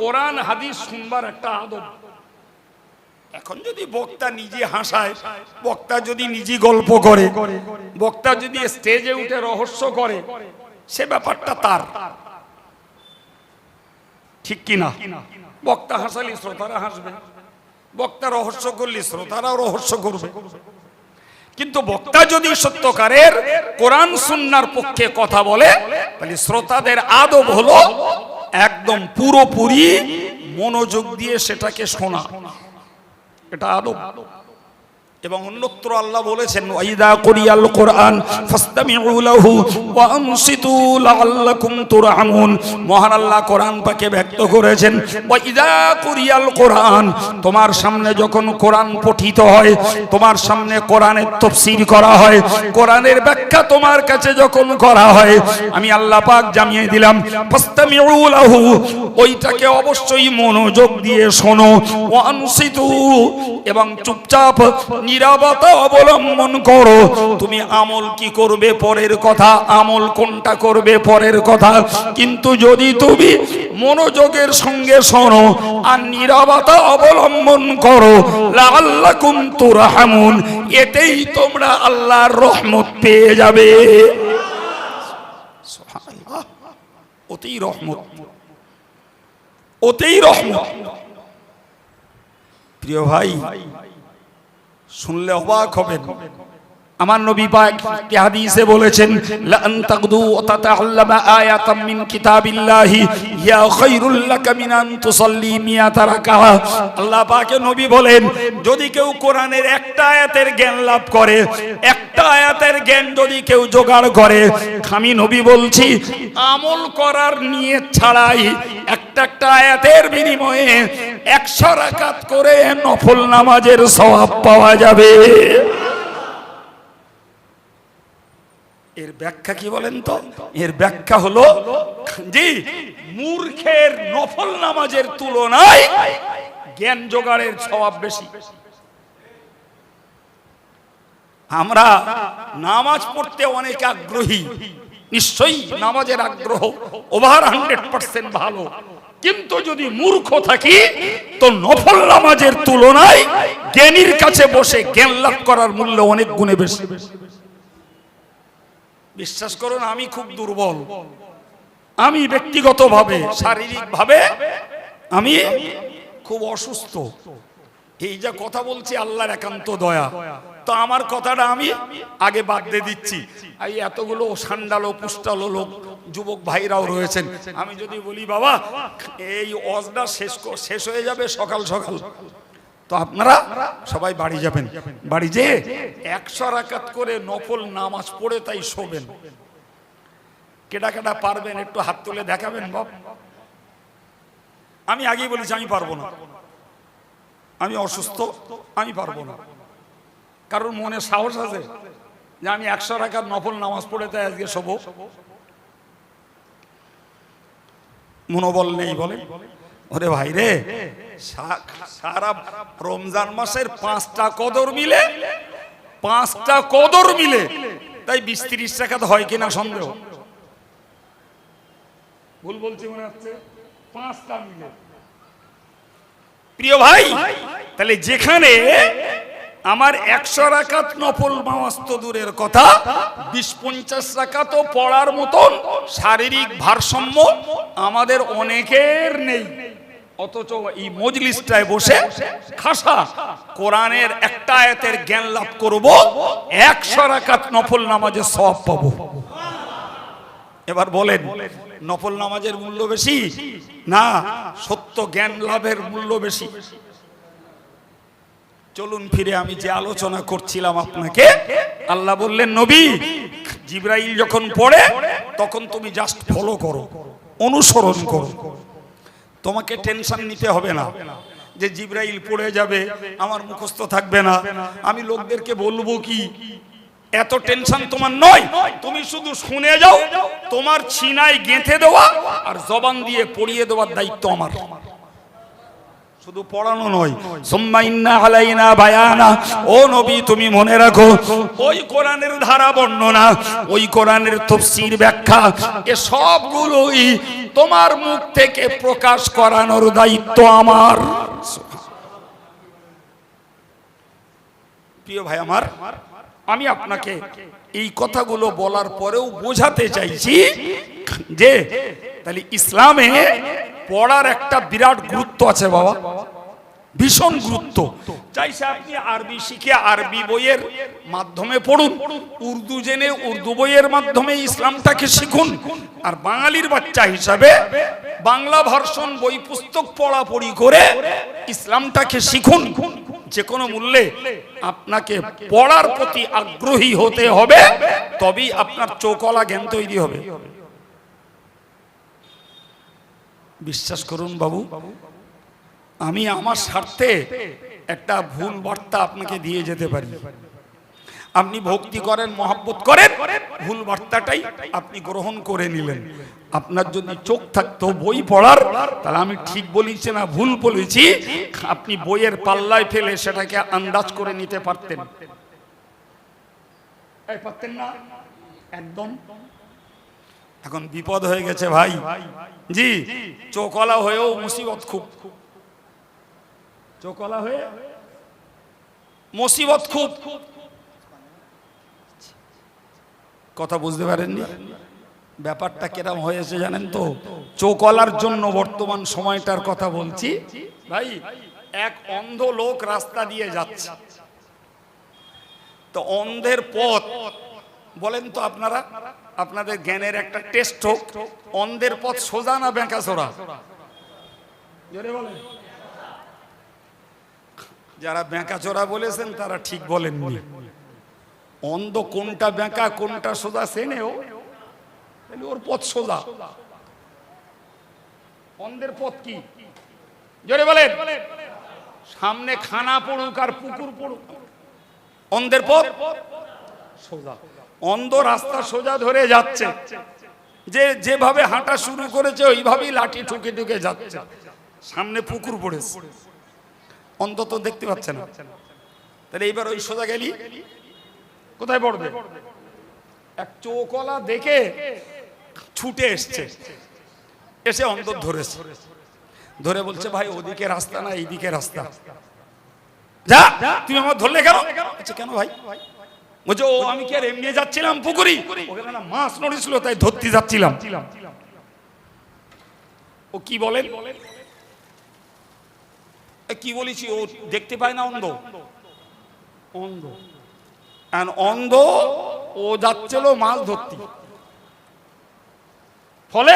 কোরআন হাদিস শুনবার একটা আদব। এখন যদি বক্তা নিজে হাসায়, বক্তা যদি নিজে গল্প করে, বক্তা যদি স্টেজে উঠে রহস্য করে, সে ব্যাপারটা তার, ঠিক কিনা? বক্তা হাসালি শ্রোতারা হাসবে, বক্তা রহস্য করলে শ্রোতারাও রহস্য করবে। কিন্তু বক্তা যদি সত্যকারের কোরআন সুন্নাহর পক্ষে কথা বলে, তাহলে শ্রোতাদের আদব হলো একদম পুরোপুরি মনোযোগ দিয়ে সেটাকে শোনা, এটা আদব। এবং অন্যত্র আল্লাহ বলেছেন, ওয়াইদা কুরিয়াল কোরআন ফাসতামিউ লাহু ওয়া আনসিতু লাআল্লাকুম তুরহামুন। মহান আল্লাহ কোরআন পাকে ব্যক্ত করেছেন, ওয়াইদা কুরিয়াল কোরআন, তোমার সামনে যখন কোরআন পঠিত হয়, তোমার সামনে কোরআনের তাফসীর করা হয়, কোরআনের ব্যাখ্যা তোমার কাছে যখন করা হয়, আমি আল্লাহ পাক জানিয়ে দিলাম, ফাসতামিউ লাহু, ওইটাকে অবশ্যই মনোযোগ দিয়ে শোনো, ওয়া আনসিতু, এবং চুপচাপ নীরবতা অবলম্বন করো। তুমি আমল কি করবে পরের কথা, আমল কোনটা করবে পরের কথা, কিন্তু যদি তুমি মনোযোগের সঙ্গে শোনো আর নীরবতা অবলম্বন করো, লাআল্লাকুম তুরহামুন, এতেই তোমরা আল্লাহর রহমত পেয়ে যাবে। সুবহানাল্লাহ, ওতেই রহমত, ওতেই রহমত। প্রিয় ভাই, শুনলে অবাক হবেন। আমার নবী পাক কি হাদিসে বলেছেন, লা আন তাগদু ওয়া তাতাআল্লামা আয়াতাম মিন কিতাবিল্লাহি ইয়া খায়রুল লাকা মিন আন তুসাল্লি মিয়াতা রাকাআ। আল্লাহ পাকের নবী বলেন, যদি কেউ কোরআনের একটা আয়াতের জ্ঞান লাভ করে, একটা আয়াতের জ্ঞান যদি কেউ জোগাড় করে, আমি নবী বলছি আমল করার নিয়ত ছাড়াই একটা একটা আয়াতের বিনিময়ে 100 রাকাত করে নফল নামাজের সওয়াব পাওয়া যাবে। এর ব্যাখ্যা কি বলেন তো? এর ব্যাখ্যা হলো জি, মূর্খের নফল নামাজের তুলনায় জ্ঞান জোগাড়ের সওয়াব বেশি। আমরা নামাজ পড়তে অনেক আগ্রহী, নিশ্চয়ই নামাজের আগ্রহ ওভার 100% ভালো, কিন্তু যদি মূর্খ থাকি তো নফল নামাজের তুলনায় জ্ঞানীর কাছে বসে জ্ঞান লাভ করার মূল্য অনেক গুণে বেশি। বিশ্বাস করুন, আমি খুব দুর্বল, আমি ব্যক্তিগতভাবে শারীরিকভাবে আমি খুব অসুস্থ। এই যা কথা বলছি আল্লাহর একান্ত দয়া, তো আমার কথাটা আমি আগে বাদ দিয়ে দিচ্ছি। এই এতগুলো সান্ডালো পুষ্টালো লোক যুবক ভাইরাও রয়েছেন, আমি যদি বলি বাবা এই ওয়াজটা শেষ হয়ে যাবে সকাল সকাল, তো আপনারা সবাই বাড়ি যাবেন, বাড়ি যেয়ে 100 রাকাত করে নফল নামাজ পড়ে তাই শোবেন। কেডা কেডা পারবেন একটু হাত তুলে দেখাবেন বাপ? আমি আগেই বলেছি আমি পারবো না, আমি অসুস্থ, আমি পারবো না। কারণ মনে সাহস আছে যে আমি 100 রাকাত নফল নামাজ পড়ে তাই আজকে শোবো? মনোবল নেই বলে? ওরে ভাই রে, সারা রমজান মাসের 5টা কদর মিলে, 5টা কদর মিলে তাই 20-30 রাকাত হয় কিনা সন্দেহ। ভুল বলছি মনে হচ্ছে, 5টা মিলে। প্রিয় ভাই, তাহলে যেখানে আমার 100 রাকাত নফল নামাজ তো দূরের কথা, 20-50 রাকাতও পড়ার মতন শারীরিক ভারসাম্য আমাদের অনেকের নেই, অথচ এই মজলিসটায় বসে খাসা কোরআনের একটা আয়াতের জ্ঞান লাভ করব, 100 রাকাত নফল নামাজের সওয়াব পাবো। এবার বলেন, নফল নামাজের মূল্য বেশি না সত্য জ্ঞান লাভের মূল্য বেশি? চলুন ফিরে আমি যে আলোচনা করছিলাম আপনাকে, আল্লাহ বললেন নবী জিবরাইল যখন পড়ে তখন তুমি জাস্ট ফলো করো, অনুসরণ করো, তোমাকে টেনশন নিতে হবে না যে জিবরাইল পড়ে যাবে, আমার মুখস্থ থাকবে না, আমি লোকদেরকে বলবো কি, এত টেনশন তোমার নয়। তুমি শুধু শুনে যাও, তোমার সিনায় গেঁথে দেওয়া আর জবান দিয়ে পড়িয়ে দেওয়ার দায়িত্ব আমার। শুধু পড়ানো নয়, সুম্মা ইন্না আলাইনা বায়ানা, ও নবী তুমি মনে রাখো ওই কোরআনের ধারা বর্ণনা, ওই কোরআনের তাফসীর ব্যাখ্যা, এ সবগুলোই তোমার মুখ থেকে প্রকাশ করানোর দায়িত্ব আমার। প্রিয় ভাই আমার, আমি আপনাকে এই কথাগুলো বলার পরেও বোঝাতে চাইছি যে তাহলে ইসলামে পড়ার একটা বিরাট গুরুত্ব আছে বাবা, ভীষণ গুরুত্ব। চাইছে আপনি আরবি শিখে আরবি বইয়ের মাধ্যমে পড়ুন, উর্দু জেনে উর্দু বইয়ের মাধ্যমে ইসলামটাকে শিখুন, আর বাঙালির বাচ্চা হিসাবে বাংলা ভার্সন বই পুস্তক পড়াপড়ি করে ইসলামটাকে শিখুন। যে কোনো মূল্যে আপনাকে পড়ার প্রতি আগ্রহী হতে হবে, তবেই আপনার চৌকলা জ্ঞান তৈরি হবে। বিশ্বাস করুন বাবু, আমি আমার স্বার্থে একটা ভুল বার্তা আপনাকে দিয়ে যেতে পারি। আপনি ভক্তি করেন, মহব্বত করেন, ভুল বার্তাটাই আপনি গ্রহণ করে নিলেন। আপনার যদি চোখ থাকতো বই পড়ার, তাহলে আমি ঠিক বলেছি না ভুল বলেছি, আপনি বইয়ের পাল্লায় ফেলে সেটাকে আন্দাজ করে নিতে পারতেন। পারতেন না একদম। এখন বিপদ হয়ে গেছে ভাই, জি, চোখওয়ালা হয়েও মুসিবত খুব, চোখওয়ালা হয়ে মুসিবত খুব। কথা বুঝতে পারেননি? ব্যাপারটা কিরকম হয়েছে জানেন তো? চোখওয়ালার জন্য বর্তমান সময়টার কথা বলছি ভাই। এক অন্ধ লোক রাস্তা দিয়ে যাচ্ছে, তো অন্ধের পথ বলেন তো আপনারা, আপনাদের জ্ঞানের একটা টেস্ট হোক, অন্ধের পথ সোজা না বেঁকা চোরা? যারা বেঁকা চোরা বলেছেন তারা ঠিক বলেননি। অন্ধ কোনটা বেঁকা কোনটা সোজা চেনেও, ওর পথ সোজা। অন্ধের পথ কি জোরে বলেন? সামনে খানা পড়ুক আর পুকুর পড়ুক, অন্ধের পথ সোজা। অন্ধ রাস্তা সোজা ধরে যাচ্ছে, যে যেভাবে হাঁটা শুরু করেছে ওইভাবেই লাঠি ঠুকে ঠুকে যাচ্ছে। সামনে পুকুর পড়েছে, অন্ধ তো দেখতে পাচ্ছে না। তাহলে এইবার ওই সোজা গেলি কোথায় পড়বে? এক চোখওয়ালা দেখে ছুটে এসছে, এসে অন্ধ ধরেছে, ধরে বলছে ভাই ওদিকে রাস্তা না এইদিকে রাস্তা, যা। তুমি আমার ধরলে কেন? আচ্ছা কেন ভাই? বলছে ও আমি কি আর এমনি যাচ্ছিলাম পুকুরি, ওখানে না মাছ নড়েছিল তাই ধরতে যাচ্ছিলাম। ও কি বলেন? কি বলেছি? ও দেখতে পায় না, অন্ধ। অন্ধ অন্ধ ও যাচ্ছিল মাছ ধরতে, ফলে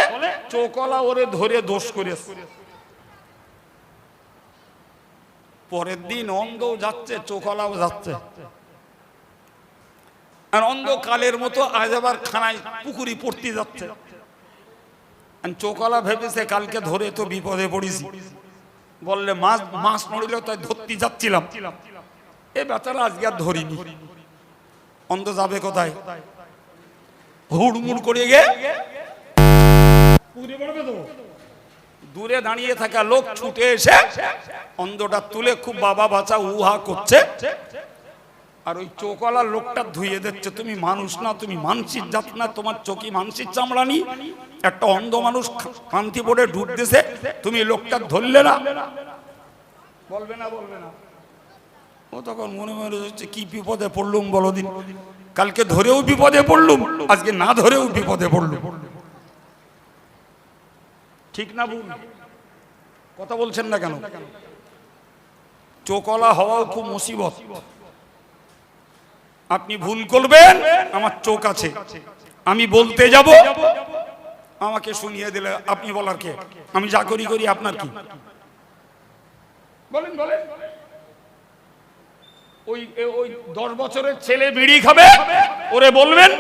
চোখওয়ালা ওরে ধরে দোষ করেছে। পরের দিন অন্ধ যাচ্ছে, চোখওয়ালাও যাচ্ছে, আর অন্ধ কালের মতো আজ আবার খানায় পুকুরি পড়তে যাচ্ছে। চোখওয়ালা ভেবেছে কালকে ধরে তো বিপদে পড়েছি, বললে মাছ মাছ নড়িল তাই ধরতে যাচ্ছিলাম, এ বেচারা আজকে আর ধরিনি। অন্ধ যাবে কোথায়? হুড়মুড় করে গিয়ে দূরে দাঁড়িয়ে থাকা লোক ছুটে এসে অন্ধটা তুলে খুব বাবা বাঁচা উহা করছে, আর ওই চোখওয়ালা লোকটা ধুইয়ে দিচ্ছে। তুমি মানুষ না, তুমি মানসির জাত না, তোমার চোখে মানসির চামড়ানি। একটা অন্ধ মানুষ কান্তি বোর্ডে ঢুক দিছে, তুমি লোকটা ধরলে না? বলবে না? বলবে না? ও তখন মনে মনে হচ্ছে কি বিপদে পড়লুম বলো দিন। কালকে ধরেও বিপদে পড়লুম, আজকে না ধরেও বিপদে পড়লুম। ঠিক না ভুল? কথা বলছেন না কেন? চোখওয়ালা হওয়াও খুব মুসিবত। আপনি ভুল করবেন, আমার চোখ আছে, আমি বলতে যাব, আমাকে শুনিয়ে দিলে আপনি বলার কে? আমি যা করি করি আপনার কি? বলেন বলেন। ওই 10 বছরের ছেলে বিড়ি খাবে, ওরে বলবেন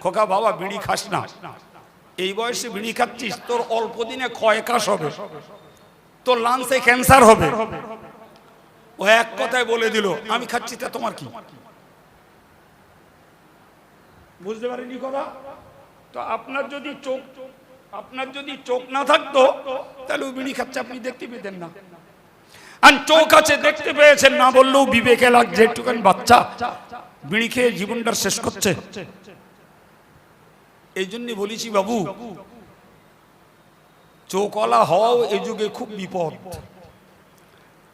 খোকা বাবা বিড়ি খাস না, এই বয়সে বিড়ি খাচ্ছিস, তোর অল্প দিনে ক্ষয় কাশ হবে, তোর লাংসে ক্যান্সার হবে। ও এক কথায় বলে দিল আমি খাচ্ছি, তা তোমার কি? বুঝতে পারিনি কথা? তো আপনার যদি চোখ না থাকতো তাহলে ও বিড়ি খাচ্ছে আপনি দেখতে পেতেন না। আর চোখ আছে, দেখতে পেয়েছেন, না বললেও বিবেকে লাগছে। একটুখানি বাচ্চা বিড়ি খেয়ে জীবনটা শেষ করছে। এই জন্যই বলেছি বাবু, চোখওয়ালা হওয়াও এই যুগে খুব বিপদ।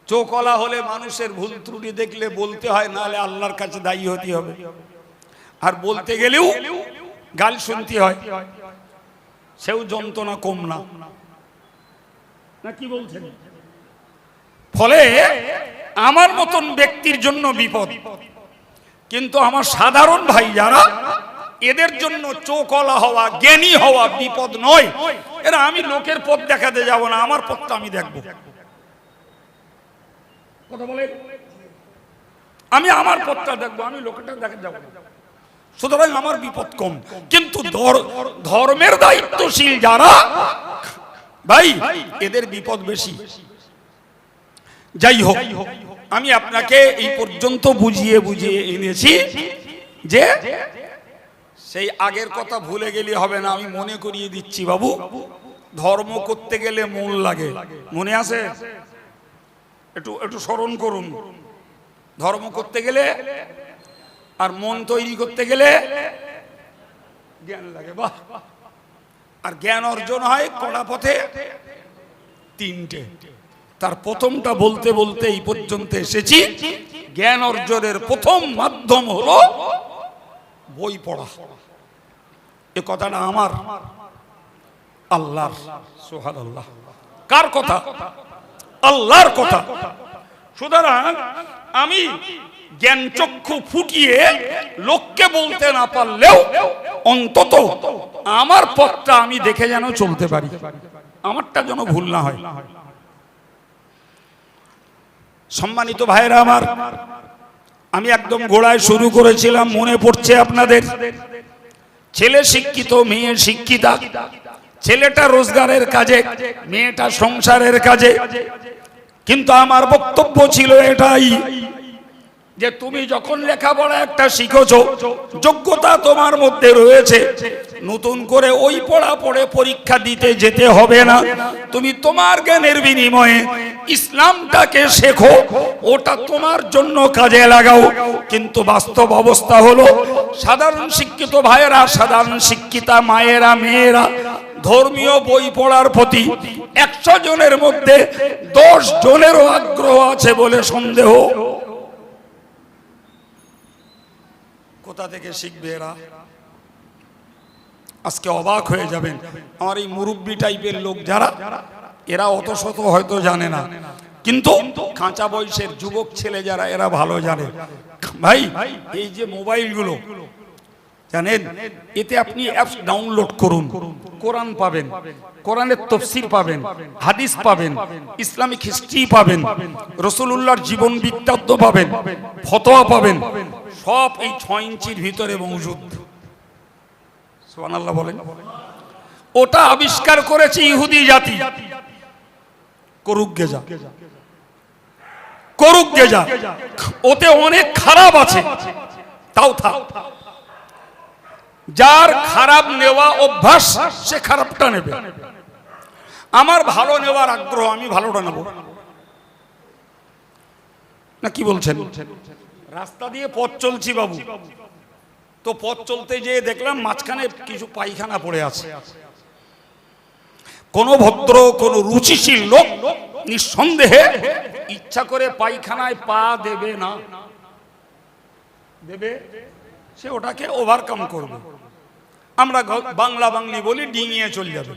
চোখওয়ালা হলে মানুষের ভুল ত্রুটি দেখলে বলতে হয়, নাহলে আল্লাহর কাছে দায়ী হতে হবে। আর বলতে গেলেও গাল শুনতে হয়, সেও যন্ত্রণা কম না। কি বলছেন? ফলে আমার মতন ব্যক্তির জন্য বিপদ, কিন্তু আমার সাধারণ ভাই যারা, এদের জন্য চোখওয়ালা হওয়া, জ্ঞানী হওয়া বিপদ নয়। এরা আমি লোকের পথ দেখাতে যাব না, আমার পথটা আমি দেখবো। কথা বলে আমি আমার পথটা দেখবো, আমি লোকেরটা দেখে যাবো না। সুতরাং আমার বিপদ কম। কিন্তু ধর্মের দায়িত্বশীল যারা ভাই, এদের বিপদ বেশি। যাই হোক, আমি আপনাকে এই পর্যন্ত বুঝিয়ে বুঝিয়ে এনেছি যে সেই আগের কথা ভুলে গেলে হবে না। আমি মনে করিয়ে দিচ্ছি বাবু, ধর্ম করতে গেলে মন লাগে, মনে আছে? একটু একটু স্মরণ করুন। ধর্ম করতে গেলে আর মন তৈরি করতে গেলে জ্ঞান লাগে। বাহ! আর জ্ঞান অর্জন হয় কড়া পথে তিনটে। তার প্রথমটা বলতে বলতে এই পর্যন্ত এসেছি। জ্ঞান অর্জনের প্রথম মাধ্যম হলো বই পড়া। এ কথাটা আমার, আল্লাহর। সুবহানাল্লাহ। কার কথা? আল্লাহর কথা। সুতরাং আমি জ্ঞান চক্ষু ফুটিয়ে লোককে বলতে না পারলেও অন্তত আমার পথটা আমি দেখে যেন চলতে পারি, আমারটা যেন ভুল না হয়। সম্মানিত ভাইরা আমার, আমি একদম গোড়ায় শুরু করেছিলাম, মনে পড়ছে আপনাদের? ছেলে শিক্ষিত, মেয়ে শিক্ষিতা। ছেলেটা রোজগারের কাজে, মেয়েটা সংসারের কাজে। কিন্তু আমার বক্তব্য ছিল এটাই যে তুমি যখন লেখাপড়া একটা শিখেছো, যোগ্যতা তোমার মধ্যে রয়েছে, নতুন করে ওই পড়া পড়ে পরীক্ষা দিতে যেতে হবে না। তুমি তোমার জ্ঞানের বিনিময়ে ইসলামটাকে শেখো, ওটা তোমার জন্য কাজে লাগাও। কিন্তু বাস্তব অবস্থা হলো সাধারণ শিক্ষিত ভাইয়েরা, সাধারণ শিক্ষিতা মায়েরা, মেয়েরা ধর্মীয় বই পড়ার প্রতি 100 জনের মধ্যে 10 জনেরও আগ্রহ আছে বলে সন্দেহ। কোথা থেকে শিখবে এরা? আজকে অবাক হয়ে যাবেন। আমার এই মুরব্বি টাইপের লোক যারা, এরা অত শত হয়তো জানে না, কিন্তু কাঁচা বয়সের যুবক ছেলে যারা, এরা ভালো জানে। ভাই, এই যে মোবাইলগুলো জানেন, এতে আপনি অ্যাপস ডাউনলোড করুন, কোরআন পাবেন, কোরআনের তাফসীর পাবেন, হাদিস পাবেন, ইসলামিক হিস্ট্রি পাবেন, রাসূলুল্লাহর জীবন বৃত্তান্ত পাবেন, ফতোয়া পাবেন। সব এই 6 ইঞ্চির ভিতরে মজুদ। সুবহানাল্লাহ বলেন। ওটা আবিষ্কার করেছে ইহুদি জাতি। করুক গেজা, করুক গেজা। ওতে অনেক খারাপ আছে, তাও থাক। যার খারাপ নেওয়া অভ্যাস, সে খারাপটা নেবে। আমার ভালো নেওয়ার আগ্রহ, আমি ভালোটা নেব না। কি বলছেন? রাস্তা দিয়ে পথ চলছি বাবু, তো পথ চলতে যেয়ে দেখলাম মাঝখানে কিছু পায়খানা পড়ে আছে। কোন ভদ্র, কোন রুচিশীল লোক নিঃসন্দেহে ইচ্ছা করে পায়খানায় পা দেবে না, দেবে, সে ওটাকে ওভারকাম করবে। আমরা বাংলা বাংলি বলি, ডিঙিয়ে চলে যাবে।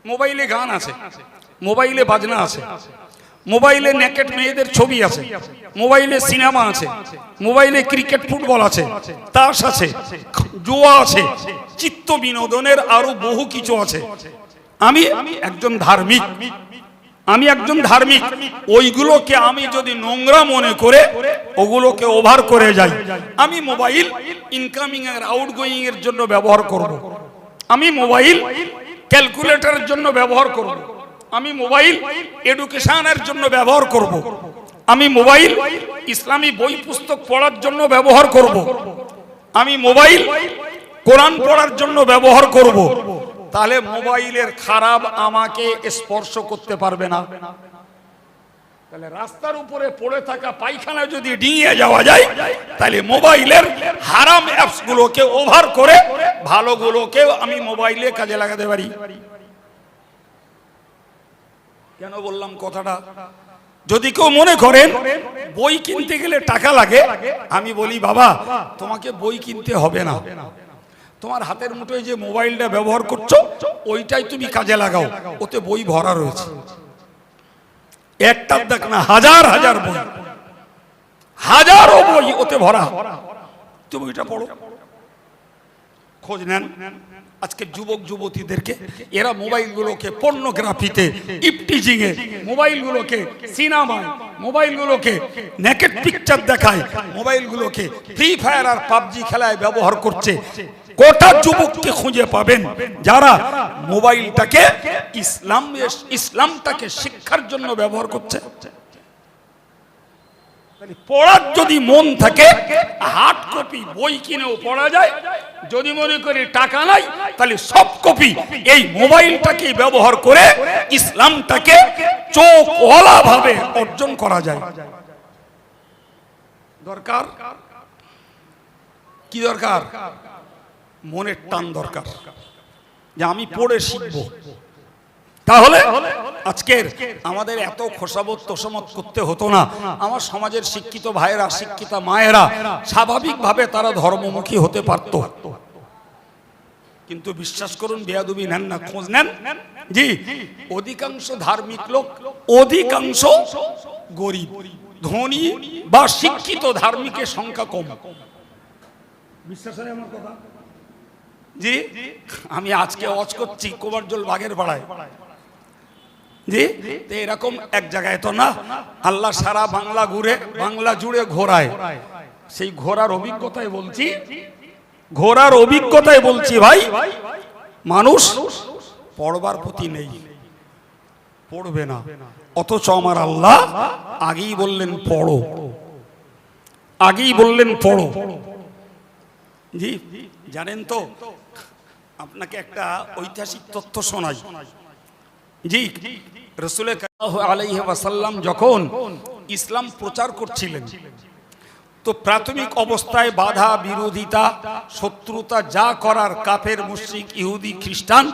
মোবাইলে গান আছে, মোবাইলে বাজনা আছে, মোবাইলে নেকেট মেয়েদের ছবি আছে, মোবাইলে সিনেমা আছে, মোবাইলে ক্রিকেট ফুটবল আছে, তাস আছে, জুয়া আছে, চিত্ত বিনোদনের আরো বহু কিছু আছে। আমি একজন ধার্মিক, আমি একজন ধার্মিক। ওইগুলোকে আমি যদি নোংরা মনে করে ওগুলোকে ওভার করে যাই, আমি মোবাইল ইনকামিং আর আউটগোয়িং এর জন্য ব্যবহার করব। আমি মোবাইল ক্যালকুলেটরের জন্য ব্যবহার করব। আমি মোবাইল এডুকেশনের জন্য ব্যবহার করব। আমি মোবাইল ইসলামী বই পুস্তক পড়ার জন্য ব্যবহার করব। আমি মোবাইল কোরআন পড়ার জন্য ব্যবহার করব। তাহলে মোবাইলের খারাপ আমাকে স্পর্শ করতে পারবে না। তাহলে রাস্তার উপরে পড়ে থাকা পায়খানা যদি ডিঙিয়ে যাওয়া যায়, তাহলে মোবাইলের হারাম অ্যাপস গুলোকে ওভার করে ভালোগুলোকে আমি মোবাইলে কাজে লাগাতে পারি। কেন বললাম কথাটা? যদি কেউ মনে করেন বই কিনতে গেলে টাকা লাগে, আমি বলি বাবা, তোমাকে বই কিনতে হবে না। তোমার হাতের মুঠোয় যে মোবাইলটা ব্যবহার করছো, ওইটাই তুমি কাজে লাগাও, ওতে বই ভরা রয়েছে। একটা দেখ না, হাজার হাজার বই, হাজারো বই ওতে ভরা। তুমি ওইটা পড়ো, খোঁজ নেন। আজকে যুবক যুবতীদেরকে এরা মোবাইলগুলোকে পর্নোগ্রাফিতে, ইপটিজিং এ, মোবাইলগুলোকে সিনেমায়, মোবাইলগুলোকে নেকেড পিকচার দেখায়, মোবাইলগুলোকে ফ্রি ফায়ার আর পাবজি খেলায় ব্যবহার করছে। কোটা যুবককে খুঁজে পাবেন যারা মোবাইলটাকে ইসলামটাকে শিক্ষার জন্য ব্যবহার করছে। পড়ার যদি মন থাকে হার্ড কপি বই কিনেও পড়া যায়। যদি মনে করি টাকা নাই, তাহলে সফট কপি এই মোবাইলটাকে ব্যবহার করে ইসলামটাকে চোখওয়ালা ভাবে অর্জন করা যায়। দরকার কি? দরকার মনের টান দরকার, যে আমি পড়ে শিখবো। তাহলে আজকের আমাদের এত খোসামত তোষামত করতে হতো না। আমার সমাজের শিক্ষিত ভাইয়েরা, শিক্ষিতা মায়েরা স্বাভাবিকভাবে তারা ধর্মমুখী হতে পারত। কিন্তু বিশ্বাস করুন, বেয়াদবি নেন না, খোঁজ নেন, জি অধিকাংশ ধার্মিক লোক, অধিকাংশ গরিব, ধনী বা শিক্ষিত ধার্মিকের সংখ্যা কম। বিশ্বাস হয় আমার কথা? জি, আমি আজকে ওয়াজ করছি কোবারজল বাগের পাড়ায়, জি এরকম এক জায়গায় তো না, আল্লাহ সারা বাংলা ঘুরে, বাংলা জুড়ে ঘোরায়। সেই ঘোরার অভিজ্ঞতায় বলছি, ঘোরার অভিজ্ঞতায় বলছি ভাই, মানুষ পড়বার প্রতি নেই, পড়বে না। অথচ আমার আল্লাহ আগেই বললেন পড়ো, আগেই বললেন পড়ো। জি জানেন তো, আপনাকে একটা ঐতিহাসিক তথ্য শোনাই। জি রাসূল সাল্লাল্লাহু আলাইহি ওয়াসাল্লাম যখন ইসলাম প্রচার করছিলেন, তো প্রাথমিক অবস্থায় বাধা বিরোধিতা শত্রুতা যা করার কাফের মুশরিক ইহুদি খ্রিস্টান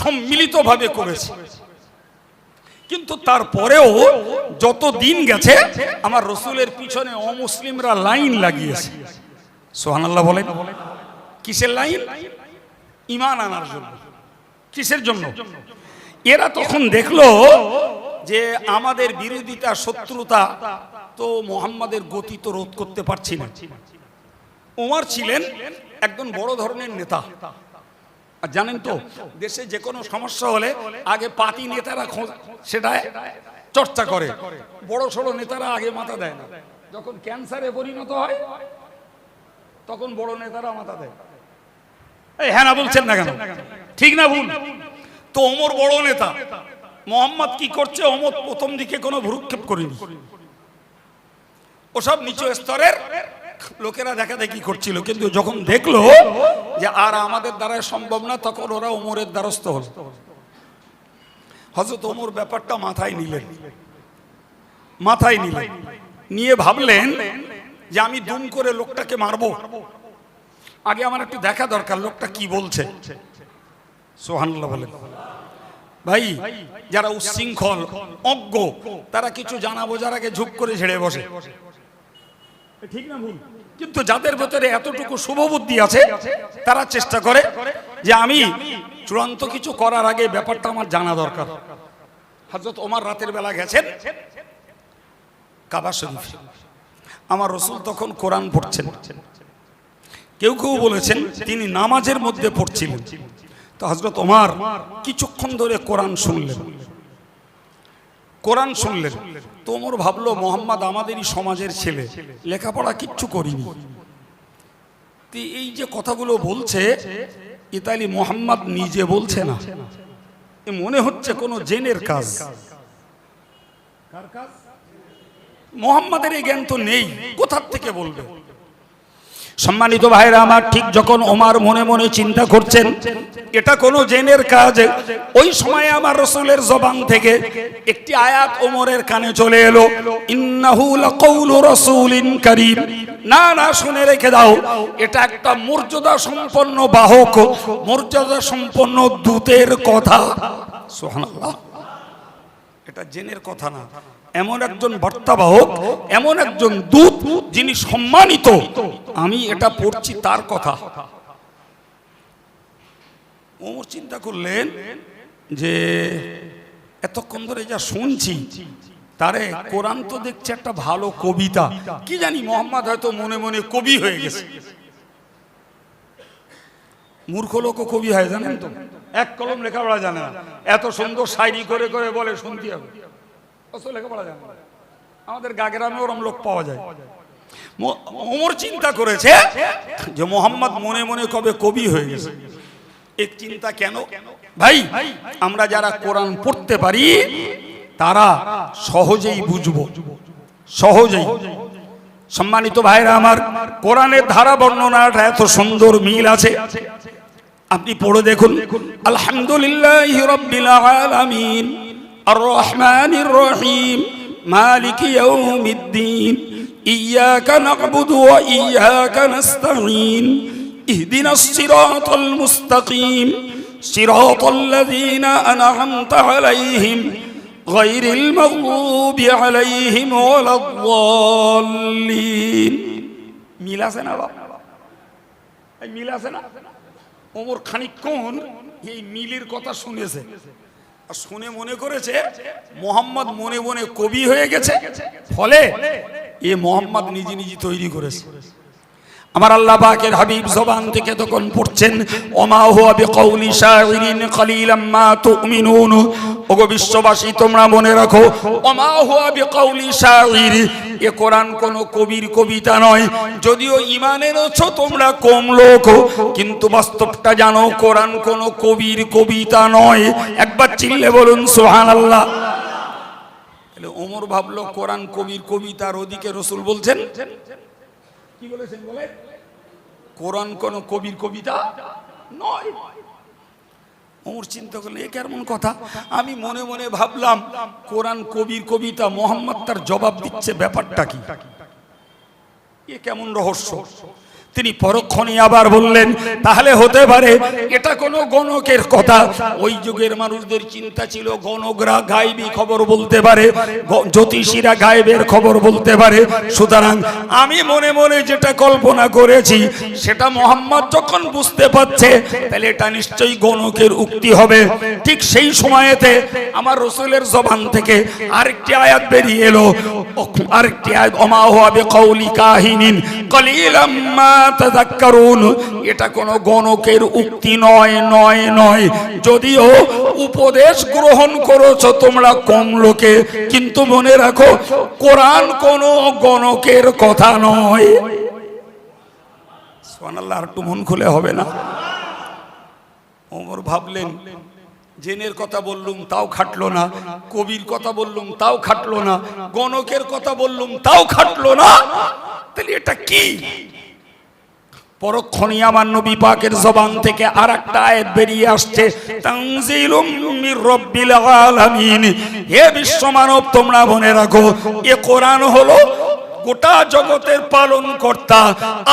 সম্মিলিতভাবে করেছে। কিন্তু তারপরেও যত দিন গেছে আমার রাসূলের পিছনে অমুসলিমরা লাইন লাগিয়েছে। সুবহানাল্লাহ বলেন। কিসের লাইন? ঈমান আনার জন্য। কিসের জন্য? এরা তখন দেখলো যে আমাদের বিরোধিতা শত্রুতা তো মুহাম্মাদের গতি তো রোধ করতে পারছি না। ওমর ছিলেন একজন বড় ধরনের নেতা। আর জানেন তো, দেশে যে কোনো সমস্যা হলে আগে পার্টি নেতারা সেটা চর্চা করে, বড় সড়ো নেতারা আগে মাথা দেয় না। যখন ক্যান্সারে পরিণত হয় তখন বড় নেতারা মাথা দেয়। এই হ্যাঁ না বলছেন না কেন? ঠিক না ভুল? তো ওমর বড় নেতা, মুহাম্মদ কি করছে ওমর প্রথম দিকে কোনো ভ্রুক্ষেপ করেনি। ওসব নিচু স্তরের লোকেরা দেখা দেখি করছিল, কিন্তু যখন দেখলো যে আর আমাদের দ্বারা সম্ভব না, তখন ওরা ওমরের দ্বারস্থ হল। হযরত ওমর ব্যাপারটা মাথায় নিলেন, মাথায় নিলেন, নিয়ে ভাবলেন যে আমি দুম করে লোকটাকে মারবো, আগে আমার একটু দেখা দরকার লোকটা কি বলছে। সুবহানাল্লাহ বলেন। ভাই যারা উচ্ছৃঙ্খল অজ্ঞ, তারা কিছু জানা বোঝার আগে ঝুপ করে ছেড়ে বসে, ঠিক না ভুল? কিন্তু যাদের ভেতরে এতটুকু শুভবুদ্ধি আছে, তারা চেষ্টা করে যে আমি চূড়ান্ত কিছু করার আগে ব্যাপারটা আমার জানা দরকার। হযরত ওমর রাতের বেলা গেছেন কাবা শরীফ। আমার রাসূল তখন কোরআন পড়ছেন। কেউ কেউ বলেছেন তিনি নামাজের মধ্যে পড়ছিলেন। তো হযরত ওমর কিছুক্ষণ ধরে কোরআন শুনলেন, কোরআন শুনলেন। তো ওমর ভাবলো মুহাম্মদ আমাদেরই সমাজের ছেলে, লেখাপড়া কিচ্ছু করিনি, এই যে কথাগুলো বলছে ইতালি মুহাম্মদ নিজে বলছে না, এ মনে হচ্ছে কোনো জিনের কাজ। কার কাজ? মুহাম্মাদের এই জ্ঞান তো নেই, কোথা থেকে বলবে? সম্মানিত ভাইরা আমার, ঠিক যখন ওমর মনে মনে চিন্তা করছেন এটা কোনো জিনের কাজ, ওই সময় আমার রাসূলের জবান থেকে একটি আয়াত ওমরের কানে চলে এলো, ইন্নাহু লাকাউলু রাসূলিন কারীম। না না, শুনে রেখে দাও, এটা একটা মর্যাদা সম্পন্ন বাহক, মর্যাদা সম্পন্ন দূতের কথা। সুবহানাল্লাহ, এটা জিনের কথা না, এমন একজন বার্তাবাহক, এমন একজন দূত যিনি সম্মানিত, আমি এটা পড়ছি তার কথা। ওমর চিন্তা করলেন যে এতক্ষণ ধরে যা শুনছি, তারে কোরআন তো দেখছে একটা ভালো কবিতা, কি জানি মুহাম্মদ হয়তো মনে মনে কবি হয়ে গেছে। মূর্খ লোকও কবি হয় জানেন তো, এক কলম লেখাপড়া জানে না, এত সুন্দর শায়রি করে করে বলে শুনতে হবে, লেখাপড়া জানে না। আমাদের গাগ্রামে ওরম লোক পাওয়া যায়। ওমর চিন্তা করেছে যে মুহাম্মদ মনে মনে কবে কবি হয়ে গেছে। এক চিন্তা কেন ভাই, আমরা যারা কোরআন পড়তে পারি তারা সহজেই বুঝবো, সহজেই। সম্মানিত ভাইরা আমার, কোরআনের ধারা বর্ণনাটা এত সুন্দর মিল আছে, আপনি পড়ে দেখুন। আলহামদুলিল্লাহি রাব্বিল আলামিন আর রহমানির রহিম মালিকি ইয়াউমিদ্দিন ইয়াকা না'বুদু ওয়া ইয়াকা নাস্তাঈন ইহদিনাস সিরাতাল মুস্তাকিম সিরাতাল লাযীনা আন'আমতা আলাইহিম গায়রিল মাগদুবি আলাইহিম ওয়ালাদ-দাল্লিন। মিল আছে না বাবা? এই মিল আছে না? ওমর খানিকক্ষণ এই মিলের কথা শুনেছে, আর শুনে মনে করেছে মোহাম্মদ মনে মনে কবি হয়ে গেছে, ফলে এ মোহাম্মদ নিজে নিজে তৈরি করেছে। আমার আল্লাহ পাকের হাবিব জবান থেকে তখন পড়ছেন, ওমা হুয়া বিকাউলি শাইরিন কালিলাম মা তুমিনুন। ওগো বিশ্ববাসী, তোমরা মনে রাখো, ওমা হুয়া বিকাউলি শাইর, এ কোরআন কোন কবির কবিতা নয়। যদিও ঈমান এনেছো তোমরা কম লোক, কিন্তু বাস্তবটা জানো কোরআন কোন কবির কবিতা নয়। একবার চিল্লে বলুন সুবহানাল্লাহ। তাহলে ওমর ভাবলো কোরআন কবির কবিতার, ওদিকে রাসূল বলছেন কি বলেছেন বলে, কোরআন কোন কবির কবিতা নয়। ওমর চিন্তা করলেন এ কেমন কথা, আমি মনে মনে ভাবলাম কোরআন কবির কবিতা, মোহাম্মদ তার জবাব দিচ্ছে, ব্যাপারটা কি, এ কেমন রহস্য। তিনি পরক্ষণে আবার বললেন, তাহলে হতে পারে এটা কোনো গণকের কথা। ওই যুগের মানুষদের চিন্তা ছিল গণকরা গায়েবী খবর বলতে পারে, জ্যোতিষীরা গায়েবের খবর বলতে পারে। সুতরাং আমি মনে মনে যেটা কল্পনা করেছি সেটা মোহাম্মদ যখন বুঝতে পারছে, তাহলে এটা নিশ্চয়ই গণকের উক্তি হবে। ঠিক সেই সময়েতে আমার রাসূলের জবান থেকে আরেকটি আয়াত বেরিয়ে এলো, আরেকটি আয়াত, ওমা হুয়া বিকাউলি কাহিনিন কালিলাম মা তাযাক্কারুন। এটা কোনো গণকের উক্তি নয়, নয় নয়। যদিও উপদেশ গ্রহণ করেছো তোমরা কম লোকে, কিন্তু মনে রাখো কোরআন কোনো গণকের কথা নয়। সুবহানাল্লাহ। আর একটু মন খুলে হবে না? ওমর ভাবলেন, জেনের কথা বললুম তাও খাটলো না, কবির কথা বললুম তাও খাটলো না, গণকের কথা বললুম তাও খাটলো না, তাহলে এটা কি? পরক্ষণে আমার নবী পাকের জবান থেকে আরেকটা আয়াত বেরিয়ে আসছে, তানজিলুম মির রাব্বিল আলামিন। হে বিশ্ব মানব, তোমরা মনে রাখো এ কোরআন হলো গোটা জগতের পালন কর্তা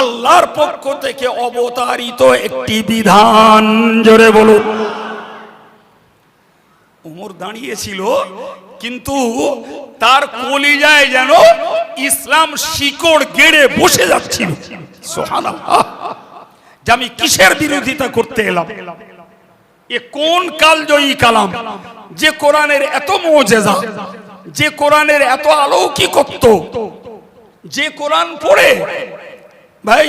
আল্লাহর পক্ষ থেকে অবতারিত একটি বিধান। জোরে বলুন। ওমর দাঁড়িয়েছিল, কিন্তু তার কলিজায় যেন ইসলাম শিকড় গেড়ে বসে যাচ্ছিল। সুবহানাল্লাহ। যে আমি কিসের বিরোধিতা করতে এলাম, এ কোন কালজয়ী কালাম, যে কোরআনের এত মুজিজা, যে কোরআনের এত অলৌকিকত্ব, যে কোরআন পড়ে ভাই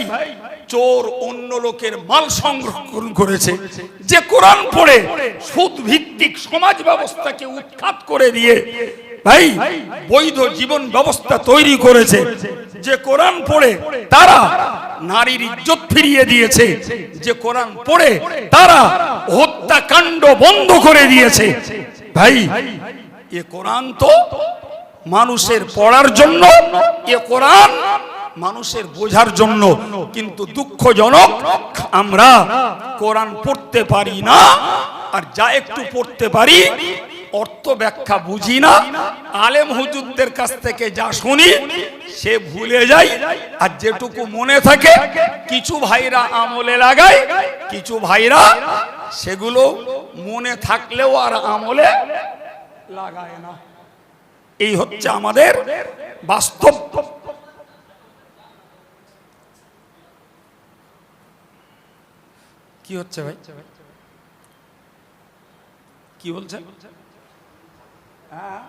চোর অন্য লোকের মাল সংরক্ষণ করেছে, যে কোরআন পড়ে সুদ ভিত্তিক সমাজ ব্যবস্থাকে উৎখাত করে দিয়ে ভাই বৈধ জীবন ব্যবস্থা তৈরি করেছে, যে কোরআন পড়ে তারা নারীর ইজ্জত ফিরিয়ে দিয়েছে, যে কোরআন পড়ে তারা হত্যাকাণ্ড বন্ধ করে দিয়েছে। ভাই এ কোরআন তো মানুষের পড়ার জন্য, এ কোরআন মানুষের বোঝার জন্য, কিন্তু দুঃখজনক আমরা কোরআন পড়তে পারি না, আর যা একটু পড়তে পারি অর্থ ব্যাখ্যা বুঝি না, আলেম হুজুরদের কাছ থেকে যা শুনি সে ভুলে যাই, আর যেটুকু মনে থাকে কিছু ভাইরা আমলে লাগায়, কিছু ভাইরা সেগুলো মনে থাকলেও আর আমলে লাগায় না। এই হচ্ছে আমাদের বাস্তব। কি হচ্ছে ভাই, কি বলছেন? হ্যাঁ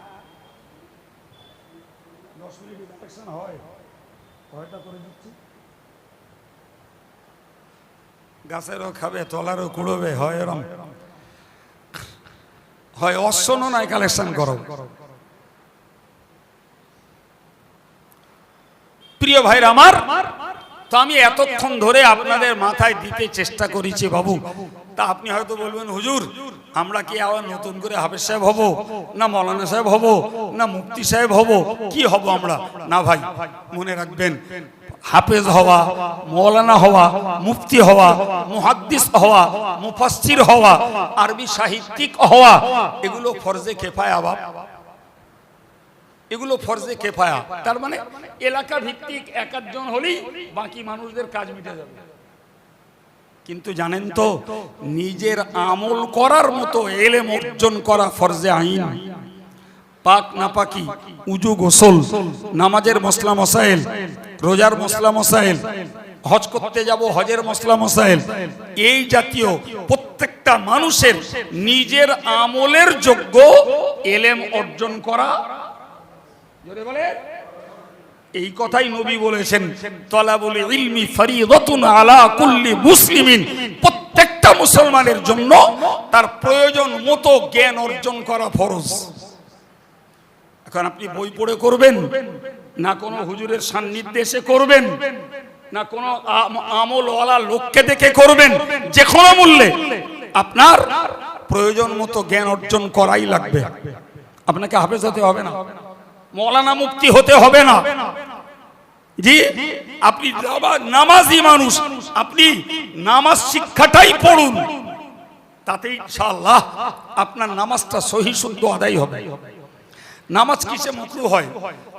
10 মিনিট ইলেকশন হয়, কয়টা করে দিচ্ছি, গাছেরও খাবে তলারও কুড়বে, হয় এরম হয়, অশ্বনও নাই কালেকশন করো। প্রিয় ভাইরা আমার, তো আমি এতক্ষণ ধরে আপনাদের মাথায় দিতে চেষ্টা করেছি বাবু, তা আপনি হয়তো বলবেন, হুজুর আমরা কি আবার নতুন করে হাফেজ সাহেব হব, না মৌলানা সাহেব হব, না মুফতি সাহেব হব, কি হব আমরা? না ভাই, মনে রাখবেন, হাফেজ হওয়া, মৌলানা হওয়া, মুফতি হওয়া, মুহাদ্দিস হওয়া, মুফাসসির হওয়া, আরবি সাহিত্যিক হওয়া, এগুলো ফরজে কিফায়া বাপ, এগুলো ফরজে কিফায়া। তার মানে এলাকা ভিত্তিক এক একজন হলেই বাকি মানুষদের কাজ মিটে যাবে। কিন্তু জানেন তো, নিজের আমল করার মতো ইলম অর্জন করা ফরজে আইন। পাক নাপাকি, উজু গোসল, নামাজের মসলা মসাইল, রোজার মসলা মসাইল, হজ করতে যাব হজের মসলা মসাইল, এই জাতীয় প্রত্যেকটা মানুষের নিজের আমলের যোগ্য ইলম অর্জন করা। জোরে বলে, এই কথাই নবী বলেছেন, তলাবুল ইলমি ফরিদাতুন আলা কুল্লি মুসলিমিন, প্রত্যেকটা মুসলমানের জন্য তার প্রয়োজন মতো জ্ঞান অর্জন করা ফরজ। এখন আপনি বই পড়ে করবেন, না কোনো হুজুরের সান্নিধ্যে এসে করবেন, না কোনো আমলওয়ালা লোককে দেখে করবেন, যে কোনো মূল্যে আপনার প্রয়োজন মতো জ্ঞান অর্জন করাই লাগবে। আপনাকে হাফেজ হতে হবে না, মৌলানা মুফতি হতে হবে না। জি, আপনি নামাজি মানুষ, আপনি নামাজ শিক্ষাটাই পড়ুন, তাতে ইনশাআল্লাহ আপনার নামাজটা সহি শুদ্ধ আদায় হবে। নামাজ কিসে মাকরুহ হয়,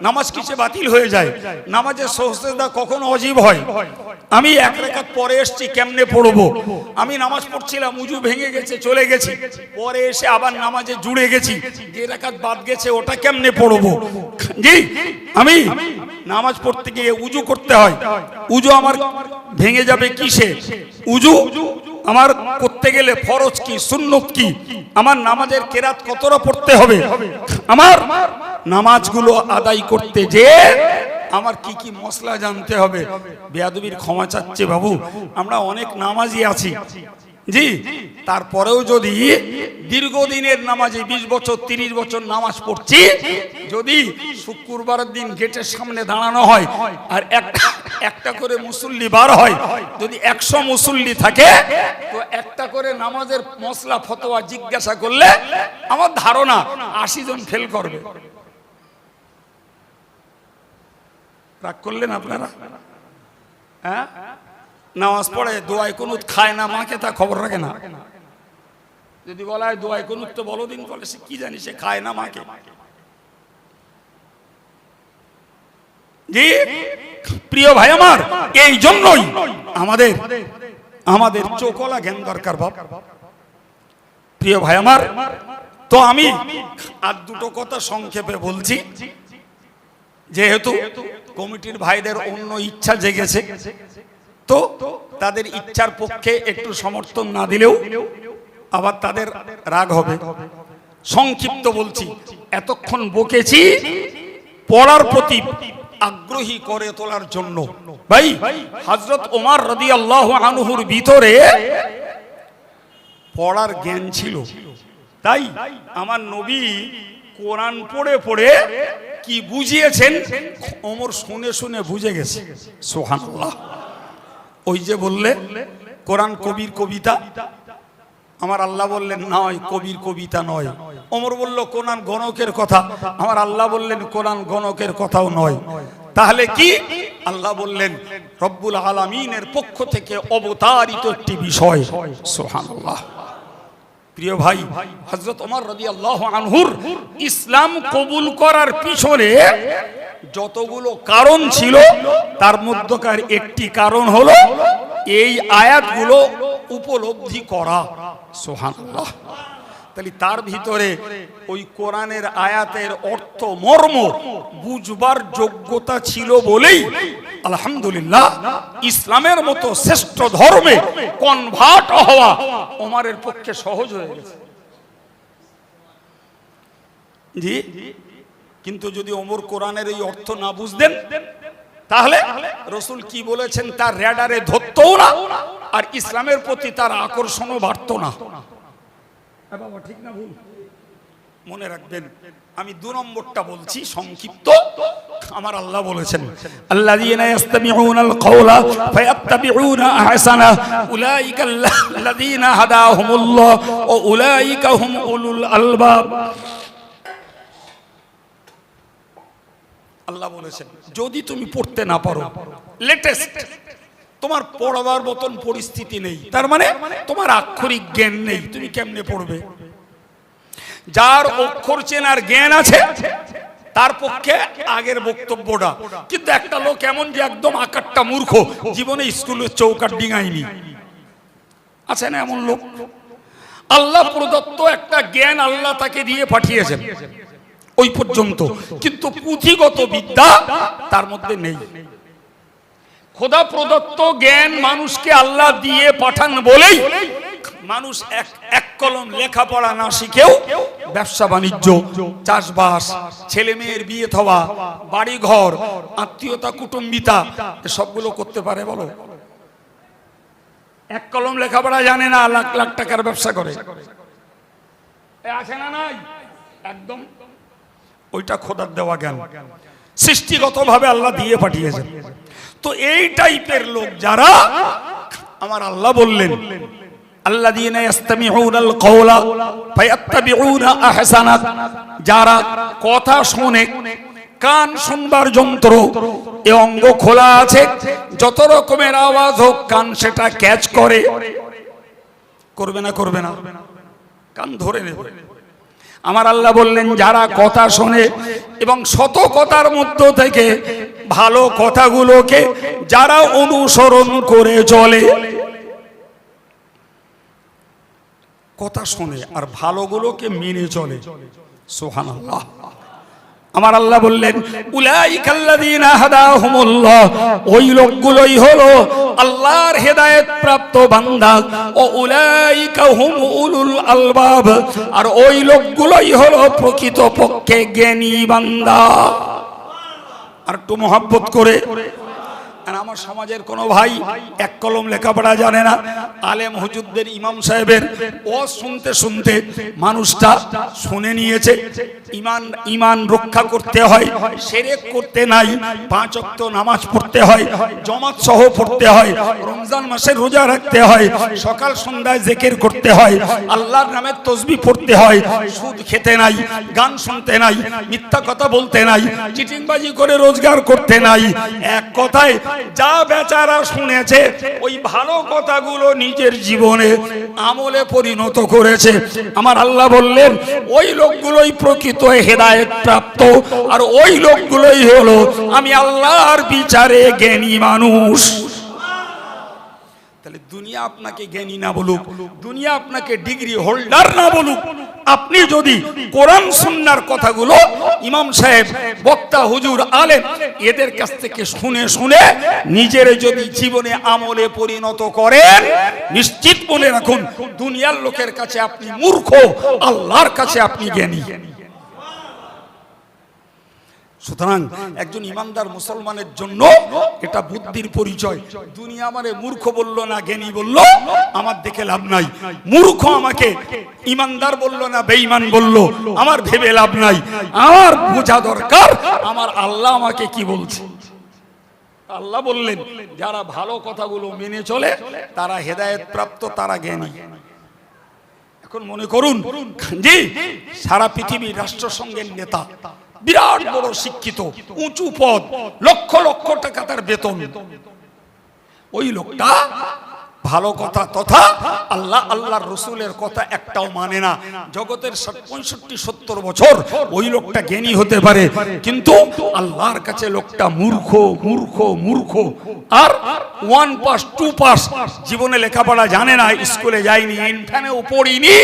নামাজ কিসে বাতিল হয়ে যায়, নামাজের সুজদা কখন ওয়াজিব হয়, আমি এক রাকাত পরে এসেছি কেমনে পড়বো, আমি নামাজ পড়ছিলাম উজু ভেঙে গেছে চলে গেছি, পরে এসে আবার নামাজে জুড়ে গেছি, যে রাকাত বাদ গেছে ওটা কেমনে পড়বো। জি, আমি নামাজ পড়তে গিয়ে উজু করতে হয়, উজু আমার ভেঙে যাবে কিসে, উজু আমার করতে গেলে ফরজ কি সুন্নত কি, আমার নামাজের কেরাত কতটা পড়তে হবে, আমার নামাজগুলো আদায় করতে যে আমার কি কি মশলা জানতে হবে। বেয়াদবির ক্ষমা চাচ্ছে বাবু, আমরা অনেক নামাজি আছি, জি, তারপরেও যদি দীর্ঘদিনের নামাজে 20 বছর 30 বছর নামাজ পড়ছি, যদি শুক্রবারের দিন গেটের সামনে দাঁড়ানো হয় আর একটা করে মুসল্লি বার হয়, যদি 100 মুসল্লি থাকে তো একটা করে নামাজের মশলা ফতোয়া জিজ্ঞাসা করলে আমার ধারণা 80 জন ফেল করবে। রাগ করলেন আপনারা? হ্যাঁ, নামাজ পড়ে দোয়ায় কুনুত খায় না, মাকে তা খবর রাখে না। যদি বলা হয় দোয়ায় কুনুত তো বলো দিন, বলে সে কি জানি, সে খায় না মাকে। জি প্রিয় ভাই আমার, এই জন্যই আমাদের চোখলা জ্ঞান দরকার বাপ। প্রিয় ভাই আমার, তো আমি আর দুটো কথা সংক্ষেপে বলছি, যেহেতু কমিটির ভাইদের অন্য ইচ্ছা জেগেছে, তো তাদের ইচ্ছার পক্ষে একটু সমর্থন না দিলেও আবার তাদের রাগ হবে। সংক্ষিপ্ত বলছি, এতক্ষণ বকেছি পড়ার প্রতি আগ্রহী করে তোলার জন্য। ভাই, হযরত ওমর রাদিয়াল্লাহু আনহুর ভিতরে পড়ার জ্ঞান ছিল, তাই আমার নবী কোরআন পড়ে পড়ে কি বুঝিয়েছেন ওমর শুনে শুনে বুঝে গেছে। সুবহানাল্লাহ। ওই যে বললে কোরআন কবির কবিতা, আমার আল্লাহ বললেন নয়, কবির কবিতা নয়। ওমর বলল কোরআন গণকের কথা, আমার আল্লাহ বললেন কোরআন গণকের কথাও নয়। তাহলে কি? আল্লাহ বললেন রব্বুল আলামিনের পক্ষ থেকে অবতারিত একটি বিষয়। সুবহানাল্লাহ। প্রিয় ভাই, হযরত ওমর রাদিয়াল্লাহু আনহুর ইসলাম কবুল করার পিছনে যতগুলো কারণ ছিল, তার মধ্যকার একটি কারণ হলো এই আয়াতগুলো উপলব্ধি করা। সুবহানাল্লাহ। তাহলে তার ভিতরে ওই কোরআনের আয়াতের অর্থ মর্ম বুঝবার যোগ্যতা ছিল বলেই আলহামদুলিল্লাহ ইসলামের মতো শ্রেষ্ঠ ধর্মে কনভার্ট হওয়া ওমরের পক্ষে সহজ হয়ে গেছে। জি, কিন্তু যদি ওমর কোরআনের এই অর্থ না বুঝতেন, তাহলে রাসূল কি বলেছেন তার রেডারে ধরতও না, আর ইসলামের প্রতি তার আকর্ষণও বাড়তো না। বাবা ঠিক না ভুল? মনে রাখবেন, আমি 2 নম্বরটা বলছি সংক্ষিপ্ত। আমার আল্লাহ বলেছেন আল্লাযীনা ইয়াসতামিউনাল কাওলা ফায়াত্তাবিউনা আহসানা উলাইকা আল্লাযীনা হাদাহুমুল্লাহ ওয়া উলাইকা হুম উলুল আলবাব। আল্লাহ বলেছেন যদি তুমি পড়তে না পারো, লেটেস্ট তোমার পড়াবার মতন পরিস্থিতি নেই, তার মানে তোমার আক্ষরিক জ্ঞান নেই, তুমি কেমনে পড়বে? যার অক্ষর চেনার জ্ঞান আছে তার পক্ষে আগের বক্তব্যটা। কিন্তু একটা লোক এমন যে একদম আকারটা মূর্খ, জীবনে স্কুলের চৌকাট ডিঙায়নি, আছে না এমন লোক? আল্লাহ প্রদত্ত একটা জ্ঞান আল্লাহ তাকে দিয়ে পাঠিয়েছেন ওই পর্যন্ত, কিন্তু পুঁথিগত বিদ্যা তার মধ্যে নেই। খোদা প্রদত্ত জ্ঞান মানুষকে আল্লাহ দিয়ে পাঠান বলেই মানুষ এক কলম লেখাপড়া না শিখেও ব্যবসা বাণিজ্য, চাষবাস, ছেলে মেয়ের বিয়ে থওয়া, বাড়ি ঘর, আত্মীয়তা, কুটুম্বিতা সবগুলো করতে পারে। বলো, এক কলম লেখাপড়া জানে না, লাখ লাখ টাকার ব্যবসা করে, আছে না? নাই, একদম ওইটা খোদার দেওয়া জ্ঞান, সৃষ্টিগতভাবে আল্লাহ দিয়ে পাঠিয়েছেন। তো এই টাইপের লোক যারা, আমার আল্লাহ বললেন আল্লাযীনা ইয়াসতামিউনাল কাওলা ফায়াত্তাবিউনা আহসানা, যারা কথা শুনে, কান শুনবার যন্ত্র, এই অঙ্গ খোলা আছে, যত রকমের আওয়াজ হোক কান সেটা ক্যাচ করে। করবে না? করবে না? কান ধরে নেবে। আমার আল্লাহ বললেন যারা কথা শোনে এবং শত কথার মধ্য থেকে ভালো কথাগুলোকে যারা অনুসরণ করে চলে, কথা শোনে আর ভালোগুলোকে মেনে চলে, সুবহানাল্লাহ। আমার আল্লাহ বললেন উলাইকাল্লাযীনা হাদাহুমুল্লাহ, ওই লোকগুলোই হলো আল্লাহর হেদায়েত প্রাপ্ত বান্দা, ও উলাইকা হুম উলুল আলবাব, আর ওই লোকগুলোই হলো প্রকৃতপক্ষে জ্ঞানী বান্দা। আর একটু মহব্বত করে, আমার সমাজের কোনো ভাই এক কলম লেখাপড়া জানে না, আলেম হুজুরদের, ইমাম সাহেবের ও শুনতে শুনতে মানুষটা শুনে নিয়েছে ইমান রক্ষা করতে হয়, শিরক করতে নাই, 5 ওয়াক্ত নামাজ পড়তে হয়, জামাত সহ পড়তে হয়, রমজান মাসে রোজা রাখতে হয়, সকাল সন্ধ্যায় জিকির করতে হয়, আল্লাহর নামে তাসবিহ পড়তে হয়, সুদ খেতে নাই, গান শুনতে নাই, মিথ্যা কথা বলতে নাই, চিটিংবাজি করে রোজগার করতে নাই। এক কথায় যা বেচারা শুনেছে ওই ভালো কথাগুলো নিজের জীবনে আমলে পরিণত করেছে। আমার আল্লাহ বললেন ওই লোকগুলোই প্রকৃত হেদায়েত প্রাপ্ত, আর ওই লোকগুলোই হলো আমি আল্লাহর বিচারে জ্ঞানী মানুষ। তাহলে দুনিয়া আপনাকে জ্ঞানী না বলুক, দুনিয়া আপনাকে ডিগ্রি হোল্ডার না বলুক, আপনি যদি কোরআন সুন্নাহর কথাগুলো ইমাম সাহেব, বক্তা, হুজুর, আলেম এদের কাছ থেকে শুনে শুনে নিজের যদি জীবনে আমলে পরিণত করেন, নিশ্চিত মনে রাখুন দুনিয়ার লোকের কাছে আপনি মূর্খ, আল্লাহর কাছে আপনি জ্ঞানী। সুতরাং একজন ইমানদার মুসলমানের জন্য এটা বুদ্ধির পরিচয়। দুনিয়া আমারে মূর্খ বললো না জ্ঞানী বললো, আমার দেখে লাভ নাই। মূর্খ আমাকে ইমানদার বললো না বেঈমান বললো, আমার ভেবে লাভ নাই। আমার বোঝা দরকার আমার আল্লাহ আমাকে কি বলছে। আল্লাহ বললেন যারা ভালো কথাগুলো মেনে চলে তারা হেদায়েত প্রাপ্ত, তারা জ্ঞানী। এখন মনে করুন জি সারা পৃথিবীর রাষ্ট্রসংঘের নেতা, বিরাট বড় শিক্ষিত, উঁচু পদ, লক্ষ লক্ষ টাকা তার বেতন, ওই লোকটা ভালো কথা তথা আল্লাহ আল্লাহর রসুলের কথা একটাও মানে না। জগতের 65-70 বছর ওই লোকটা জ্ঞানী হতে পারে, কিন্তু আল্লাহর কাছে লোকটা মূর্খ মূর্খ মূর্খ। আর 1 পাস 2 পাস, জীবনে লেখাপড়া জানে না, স্কুলে যায়নি, ইনফানেও পড়িনি,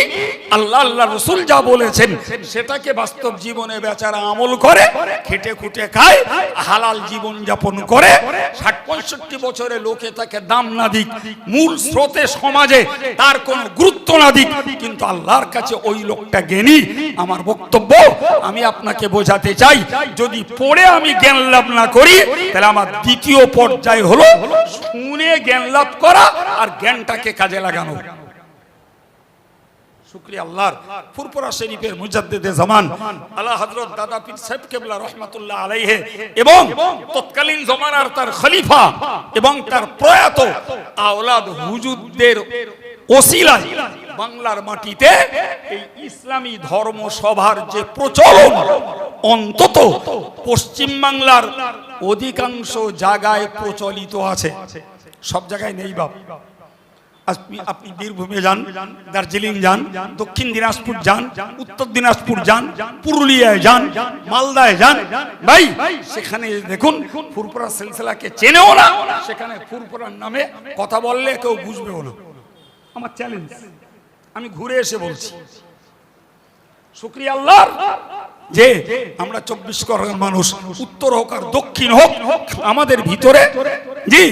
আল্লাহ আল্লাহ রসুল যা বলেছেন সেটাকে বাস্তব জীবনে বেচারা আমল করে, খেটে খুটে খায়, হালাল জীবন যাপন করে। 60-65 বছরে লোকে তাকে দাম না দিক, মূল স্রোতে সমাজে তার কোনো গুরুত্ব না দিক, কিন্তু আল্লাহর কাছে ওই লোকটা জ্ঞানী। আমার বক্তব্য আমি আপনাকে বোঝাতে চাই, যদি পড়ে আমি জ্ঞান লাভ না করি তাহলে আমার দ্বিতীয় পর্যায় হলো শুনে জ্ঞান লাভ করা আর জ্ঞানটাকে কাজে লাগানো। শুকরিয়া আল্লাহর। ফুরফুরা শরীফের মুজাদ্দিদে জামান আলা হযরত দাদা পীর সাহেব কেবলা রাহমাতুল্লাহ আলাইহি এবং তৎকালীন জমানার তার খলিফা এবং তার প্রয়াত আওলাদ হুজুরদের ওসিলায় বাংলার মাটিতে এই ইসলামী ধর্ম সভার যে প্রচলন অন্তত পশ্চিম বাংলার অধিকাংশ জায়গায় প্রচলিত আছে, সব জায়গায় নেই বাপ। আপনি বীরভূমে যান, দার্জিলিং যান, দক্ষিণ দিনাজপুর যান, উত্তর দিনাজপুর যান, পুরুলিয়ায় যান, মালদায় যান, ভাই সেখানে দেখুন ফুরফুরা সিলসিলাকে চেনেও না, সেখানে ফুরফুরার নামে কথা বললে কেউ বুঝবেও না। আমার চ্যালেঞ্জ, আমি ঘুরে এসে বলছি শুকরিয়া আল্লাহর যে আমরা 24 পরগনার মানুষ, উত্তর হোক আর দক্ষিণ হোক, আমাদের ভিতরে জি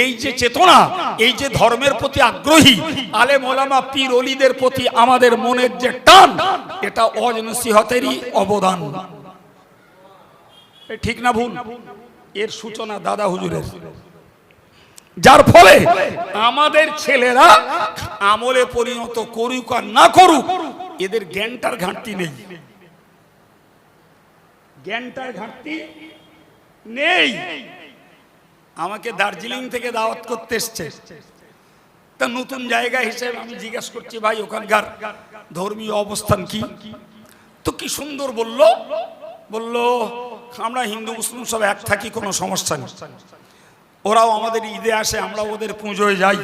এই যে চেতনা, এই যে ধর্মের প্রতি আগ্রহী, আলেম ওলামা পীর ওলিদের প্রতি আমাদের মনের যে টান, এটা ওয়াজ নসিহতেরই অবদান। ঠিক না ভুল? এর সূচনা দাদা হুজুরের, যার ফলে আমাদের ছেলেরা আমলে পরিণত করুক আর না করুক, এদের জ্ঞানটার ঘাটতি নেই, জ্ঞানটার ঘাটতি নেই। আমাকে দার্জিলিং থেকে দাওয়াত করতে এসছে, তা নতুন জায়গা হিসেবে আমি জিজ্ঞাসা করছি ভাই ওখানকার ধর্মীয় অবস্থান কি? তো কি সুন্দর বললো, আমরা হিন্দু মুসলিম সব এক থাকি, কোনো সমস্যা নেই, ওরাও আমাদের ঈদে আসে, আমরা ওদের পুজোয় যাই।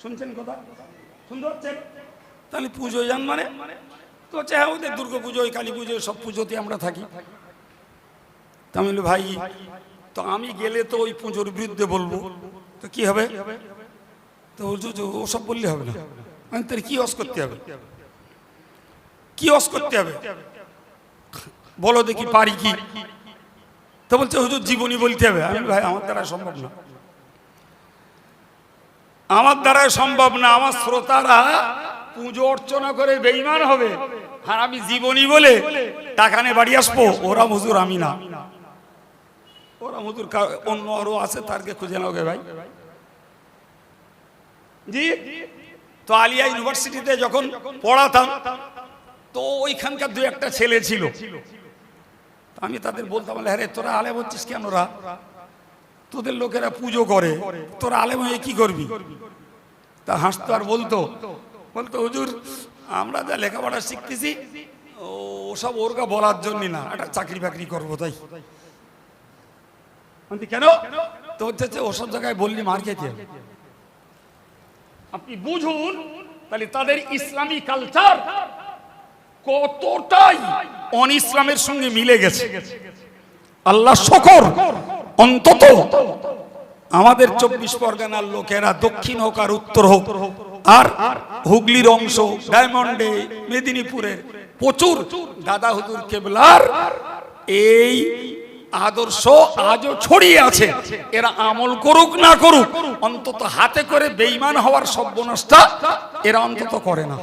শুনছেন কথা? সুন্দর হচ্ছে? তাহলে পুজোয় যান মানে তো হচ্ছে হ্যাঁ, ওদের দুর্গা পুজোয়, কালী পুজোয়, সব পুজোতে আমরা থাকি। তামিল ভাই, তো আমি গেলে তো ওই পুজোর বিরুদ্ধে বলবো, তো কি হবে? তো ওসব বললে হবে না, তাহলে কি ওয়াজ করতে হবে? কি ওয়াজ করতে হবে বলো দেখি, পারি কি? তো বলছে হুজুর জীবনী বলতে হবে। আমি ভাই আমার দ্বারা সম্ভব না, আমার দ্বারা সম্ভব না। আমার শ্রোতারা পুজো অর্চনা করে বেঈমান হবে, আর আমি জীবনী বলে টাকা নিয়ে বাড়ি আসবো। ওরা হুজুর, আমি না, ওরা হুজুর অন্য আরো আছে, তারকে খুঁজে নাও গে ভাই। জি, তো আলিয়া ইউনিভার্সিটিতে যখন পড়াতাম, তো ওইখানকার দু একটা ছেলে ছিল, আমি তাদের বলতাম, আরে তোরা আলেম হচ্ছিস কেন? রা তোদের লোকেরা পুজো করে, তোরা আলেম হয়ে কি করবি? তা হাসতো আর বলতো হুজুর আমরা যা লেখাপড়া শিখতেছি ওসব ওরকা বলার জন্য না, একটা চাকরি বাকরি করবো তাই। কেন? তো হচ্ছে ওসব জায়গায় বললি মার খেতে হবে। আপনি বুঝুন তাহলে তাদের ইসলামী কালচার কতটাই অন ইসলামের সঙ্গে মিলে গেছে। আল্লাহ শকর, অন্তত আমাদের 24 পরগনার লোকেরা দক্ষিণ হোক আর উত্তর হোক আর হুগলির অংশ, ডায়মন্ডে, মেদিনীপুরের প্রচুর দাদা হুজুর কেবলার এই আদর্শ আজও ছড়িয়ে আছে। এরা আমল করুক না করুক, অন্তত হাতে করে বেঈমান হওয়ার সর্বনাশটা এরা অন্তত করে না।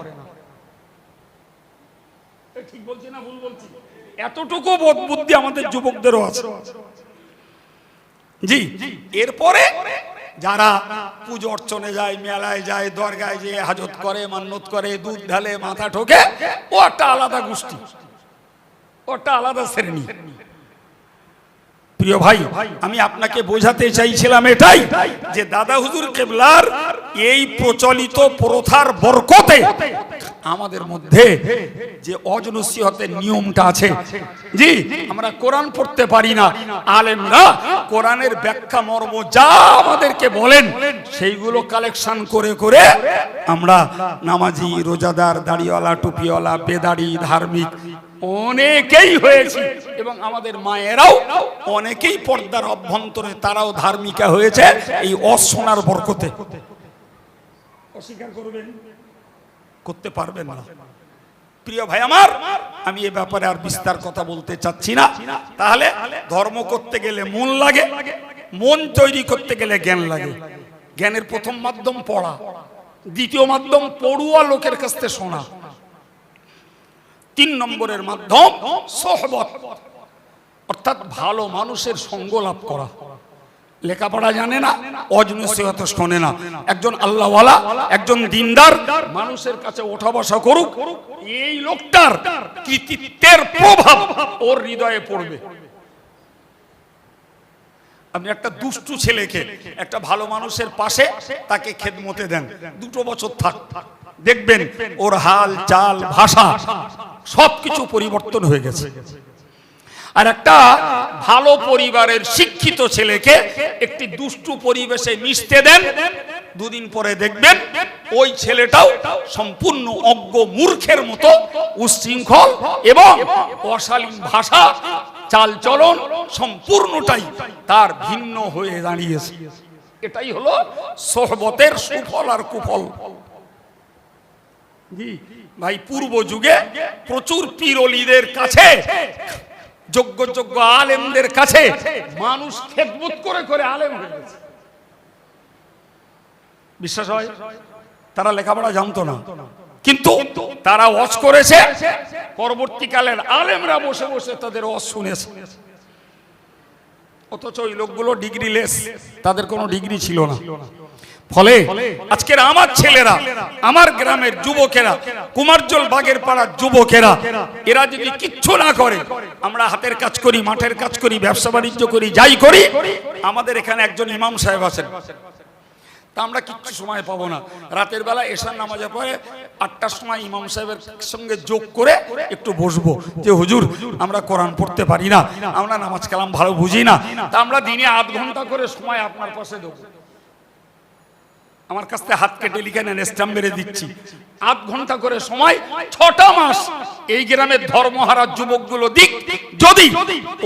ঠিক বলছি না ভুল বলছি? এতটুকু বোধ বুদ্ধি আমাদের যুবকদেরও আছে। জি, এরপরে যারা পুজো অর্চনে যায়, মেলায় যায়, দরগায় যে হাজত করে, মান্নত করে, দুধ ঢালে, মাথা ঠোকে, ও একটা আলাদা গোষ্ঠী, ওটা আলাদা শ্রেণী। প্রিয় ভাই, আমি আপনাকে বোঝাতে চাইছিলাম এটাই যে দাদা হুজুর কেবলার এই প্রচলিত প্রথার বরকতে আমাদের মধ্যে যে ওয়াজ নসিহতের নিয়মটা আছে, জি আমরা কোরআন পড়তে পারি না, আলেমরা কোরআনের ব্যাখ্যা মর্ম যা আমাদেরকে বলেন সেইগুলো কালেকশন করে করে আমরা নামাজি, রোজাদার, দাড়িওয়ালা, টুপিওয়ালা, বেদাড়ি, ধার্মিক অনেকেই হয়েছে, এবং আমাদের মায়েরাও অনেকেই পর্দার অভ্যন্তরে তারাও ধার্মিকা হয়েছে এই অশোনার বরকতে। অস্বীকার করবেন? করতে পারবেন না। প্রিয় ভাই আমার, আমি এ ব্যাপারে আর বিস্তার কথা বলতে চাচ্ছি না। তাহলে ধর্ম করতে গেলে মন লাগে, মন তৈরি করতে গেলে জ্ঞান লাগে। জ্ঞানের প্রথম মাধ্যম পড়া, দ্বিতীয় মাধ্যম পড়ুয়া লোকের কাছ থেকে শোনা, 3 নম্বরের মাধ্যম সোহবত, অর্থাৎ ভালো মানুষের সঙ্গ লাভ করা। লেখাপড়া জানে না, অজনসিহত শোনে না। একজন আল্লাহওয়ালা, একজন দিনদার মানুষের কাছে ওঠা বসা করুক, এই লোকটার কৃতিত্বের প্রভাব ওর হৃদয়ে পড়বে। আপনি একটা দুষ্টু ছেলেকে একটা ভালো মানুষের পাশে তাকে খেদমতে দেন, 2 বছর থাক, দেখবেন ওর হাল চাল ভাষা সবকিছু পরিবর্তন হয়ে গেছে। আর একটা ভালো পরিবারের শিক্ষিত ছেলেকে একটি দুষ্টু পরিবেশে মিশতে দেন, 2 দিন পরে দেখবেন ওই ছেলেটাও সম্পূর্ণ অজ্ঞ মূর্খের মতো উচ্ছৃঙ্খল এবং অশালীন ভাষা চাল চলন সম্পূর্ণটাই তার ভিন্ন হয়ে দাঁড়িয়েছে। এটাই হলো সোহবতের সুফল আর কুফল। জি ভাই, পূর্ব যুগে প্রচুর পীর ওলিদের কাছে, যোগ্য যোগ্য আলেমদের কাছে মানুষ খেদমত করে করে আলেম হয়ে গেছে। বিশ্বাস হয়? তারা লেখাপড়া জানতো না, কিন্তু তারা ওয়াজ করেছে, পরবর্তীকালের আলেমরা বসে বসে তাদের ওয়াজ শুনেছে। অথচ ওই লোকগুলো ডিগ্রিলেস, তাদের কোনো ডিগ্রি ছিল না। ফলে আজকের আমার ছেলেরা, আমার গ্রামের যুবকেরা, কুমারজল বাগের পাড়ার যুবকেরা, এরা যদি কিচ্ছু না করে, আমরা হাতের কাজ করি, মাঠের কাজ করি, ব্যবসা বাণিজ্য করি, যাই করি, আমাদের এখানে একজন ইমাম সাহেব আছেন, তা আমরা কিচ্ছু সময় পাবো না। রাতের বেলা এশার নামাজের পরে 8টার সময় ইমাম সাহেবের সঙ্গে যোগ করে একটু বসবো যে হুজুর আমরা কোরআন পড়তে পারি না, আমরা নামাজ কালাম ভালো বুঝি না, তা আমরা দিনে 8 ঘন্টা করে সময় আপনার পাশে দেবো। আমার কাছ থেকে হাত কেটে লিখে নেন, স্ট্যাম্প মেরে দিচ্ছি। 8 ঘন্টা করে সময়, 6টা মাস এই গ্রামের ধর্মহারা যুবকগুলো দিক, যদি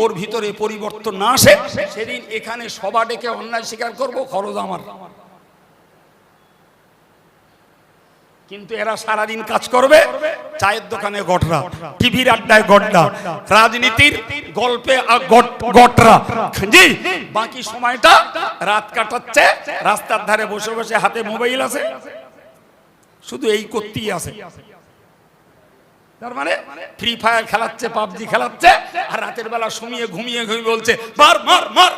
ওর ভিতরে পরিবর্তন না আসে, সেদিন এখানে সভা ডেকে অন্যায় স্বীকার করবো, খরচ আমার। কিন্তু এরা সারাদিন কাজ করবে, চায়ের দোকানে গটরা, টিভির আড্ডায় গড্ডা, রাজনীতির গল্পে গটরা, জি বাকি সময়টা রাত কাটাচ্ছে রাস্তার ধারে বসে বসে, হাতে মোবাইল আছে, শুধু এই করতেই আছে। তার মানে ফ্রি ফায়ার খেলাচ্ছে, পাবজি খেলাচ্ছে, আর রাতের বেলা ঘুমিয়ে ঘুমিয়ে বলছে মার মার মার।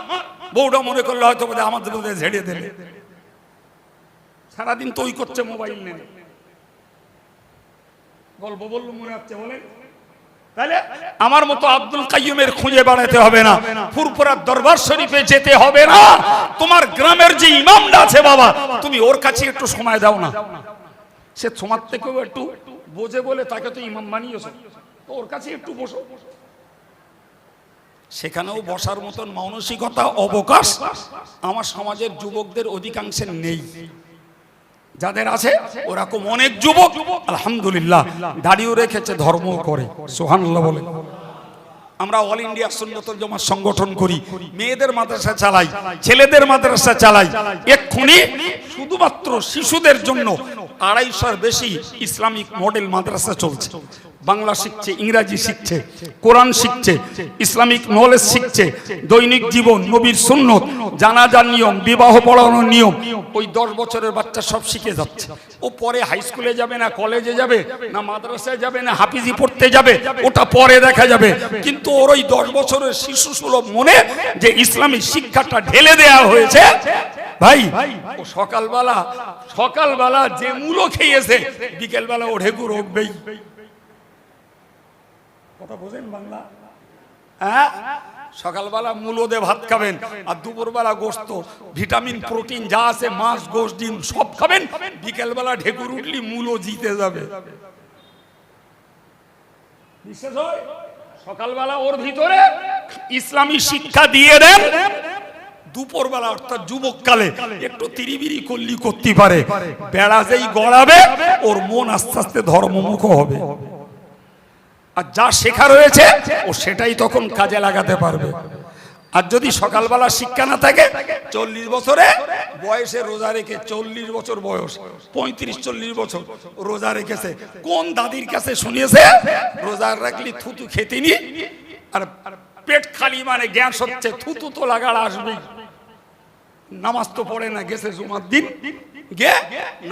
বউটা মনে করলে হয়তো আমাদের মধ্যে ঝেড়ে দেবে, সারাদিন তো ওই করছে মোবাইল নিয়ে। গল্প বললো মনে হচ্ছে, বলেন তাহলে আমার মতো আব্দুল কাইয়ুমের খুঁজে বেড়াতে হবে না, ফুরফুরার দরবার শরীফে যেতে হবে না, তোমার গ্রামের যে ইমামটা আছে বাবা, তুমি ওর কাছে একটু সময় দাও না। সে তোমার থেকেও একটু বোঝে বলে তাকে তো ইমাম বানিয়েছো, তো ওর কাছে একটু বসো। সেখানেও বসার মতন মানসিকতা, অবকাশ আমার সমাজের যুবকদের অধিকাংশের নেই। যাদের আছে ওরকম অনেক যুবক আলহামদুলিল্লাহ দাঁড়িয়ে রেখেছে, ধর্ম করে, সুবহানাল্লাহ বলে। আমরা অল ইন্ডিয়া সুন্নাতুল জামাত সংগঠন করি, মেয়েদের মাদ্রাসা চালাই, ছেলেদের মাদ্রাসা চালাই। এক্ষুনি শুধুমাত্র শিশুদের জন্য 250-র বেশি ইসলামিক মডেল মাদ্রাসা চলছে। বাংলা শিখছে, ইংরাজি শিখছে, কোরআন শিখছে, ইসলামিক নলেজ শিখছে, দৈনিক জীবন, নবীর সুন্নত, জানাজার নিয়ম, বিবাহ পড়ানোর নিয়ম, ওই 10 বছরের বাচ্চা সব শিখে যাচ্ছে। ও পরে হাই স্কুলে যাবে না কলেজে যাবে না মাদ্রাসায় যাবে না হাফিজি পড়তে যাবে, ওটা পরে দেখা যাবে। কিন্তু ওর ওই 10 বছরের শিশু সুলভ মনে যে ইসলামী শিক্ষাটা ঢেলে দেয়া হয়েছে, ভাই ও সকালবেলা যে মূলো খেয়েছে, বিকেলবেলা ও ঢেকু রোগবেই। কথা বোঝেন বাংলা? হ্যাঁ, সকালবেলা মূলো দিয়ে ভাত খাবেন, আর দুপুরবেলা গোশত, ভিটামিন প্রোটিন যা আছে, মাছ গোশ ডিম সব খাবেন। বিকেলবেলা ঢেকুর উঠলি মূলো জিতে যাবে। বিশেষ হয় সকালবেলা ওর ভিতরে ইসলামী শিক্ষা দিয়ে দেন, দুপুরবেলা অর্থাৎ যুবককালে একটু তিরিবিরি করলি করতে পারে, বেড়া যেই গড়াবে ওর মন আস্তে আস্তে ধর্মমুখ হবে, আর যা শেখা রয়েছে ও সেটাই তখন কাজে লাগাতে পারবে। আর যদি সকালবেলা শিক্ষা না থাকে, 40 বছরে বয়সে রোজা রেখে, 40 বছর বয়স, 35-40 বছর রোজা রেখেছে, কোন দাদির কাছে শুনিয়েছে রোজা রাখলি থুতু খেতিনি, আর পেট খালি মানে গ্যাস হচ্ছে, থুতু তো লাগার আসবেই। নামাজ তো পড়ে না, গেছে জুমার দিন, গে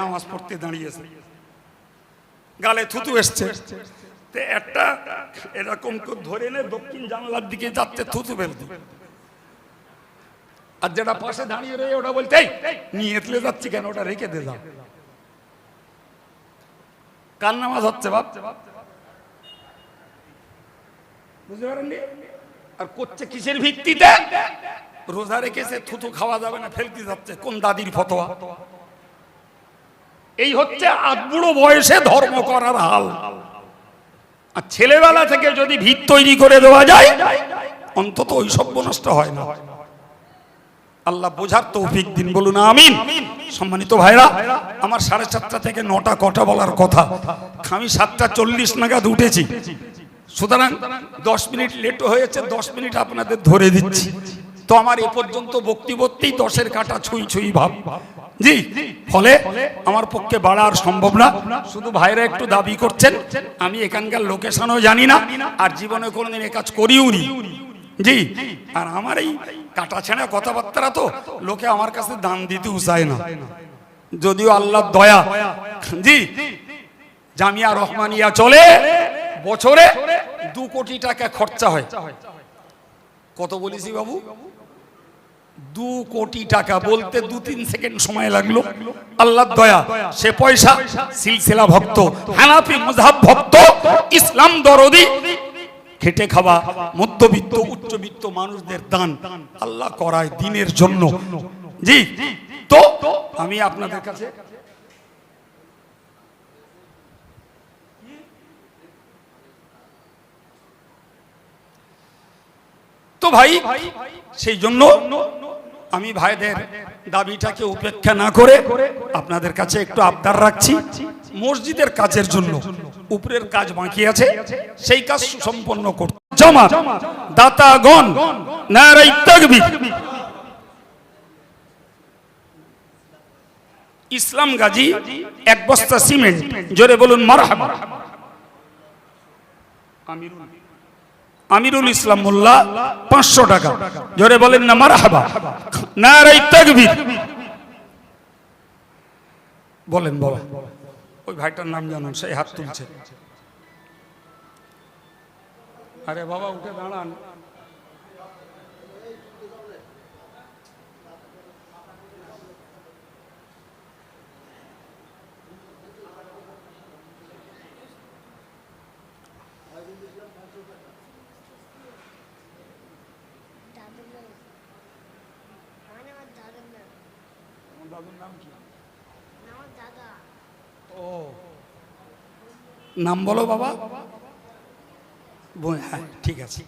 নামাজ পড়তে দাঁড়িয়েছে, গালে থুতু এসছে, একটা এরকম ধরে নে দক্ষিণ জানলার দিকে যাচ্ছে, থুতু ফেলতে। আর যেটা পাশে দাঁড়িয়ে রয়ে ওটা বলতে নিয়ে এতলে যাচ্ছি কেন, ওটা রেখে দে যাও। কার নামাজ হচ্ছে বাপ? বুঝতে পারেননি? আর করছে কিসের ভিত্তিতে? রোজা রেখেছে, থুতু খাওয়া যাবে না, ফেলতে যাচ্ছে। কোন দাদির ফতোয়া? এই হচ্ছে আধবুড়ো বয়সে ধর্ম করার হাল। আর ছেলেবেলা থেকে যদি ভিত তৈরি করে দেওয়া যায়, অন্তত ওই সব নষ্ট হয় না। আল্লাহ বোঝার তৌফিক দিন, বলুন আমিন। সম্মানিত ভাইরা আমার, 7:30 থেকে 9টা কটা বলার কথা, আমি 7:40 নাগাদ উঠেছি। সুতরাং 10 মিনিট লেট হয়েছে, 10 মিনিট আপনাদের ধরে দিচ্ছি। তো আমার এ পর্যন্ত বক্তব্যতেই 10-এর কাটা ছুঁই ছুঁই ভাব জি, ফলে আমার পক্ষে বাড়া আর সম্ভব না। শুধু ভাইরা একটু দাবি করছেন, আমি এখানকার লোকেশনও জানি না, আর জীবনে কোনোদিন এ কাজ করিও নি জি। আর আমার এই কাটা ছেঁড়া কথাবার্তা তো লোকে আমার কাছে দান দিতে চায় না, যদিও আল্লাহর দয়া জি জামিয়া রহমানিয়া চলে, বছরে 2 কোটি টাকা খরচা হয়। কত বলেছি বাবু? 2 কোটি টাকা। বলতে 2-3 সেকেন্ড সময় লাগলো। আল্লাহর দয়া, সে পয়সা সিলসিলা ভক্ত, হানাফি মাযহাব ভক্ত, ইসলাম দরদি, খেটে খাওয়া মধ্যবিত্ত উচ্চবিত্ত মানুষদের দান আল্লাহ করায় দিনের জন্য জি। তো আমি আপনাদের কাছে তো ভাই, সেই জন্য আমি ভাইদের দাবিটাকে উপেক্ষা না করে আপনাদের কাছে একটু আবদার রাখছি, মসজিদের কাজের জন্য উপরের কাজ বাকি আছে, সেই কাজ সুসম্পন্ন করতে জামাত দাতাগণ নারে তাকবীর। ইসলাম গাজী 1 বস্তা সিমেন্ট, জোরে বলুন মারহাবা। আমিরুল ইসলাম মোল্লা 500 টাকা, জোরে বলেন না মারহাবা। নারে তাকবীর বলেন বাবা। ওই ভাইটার নাম জানুন, সেই হাত তুলছে। আরে বাবা উঠে দাঁড়ান। নাম বলো বাবা। হ্যাঁ ঠিক আছে।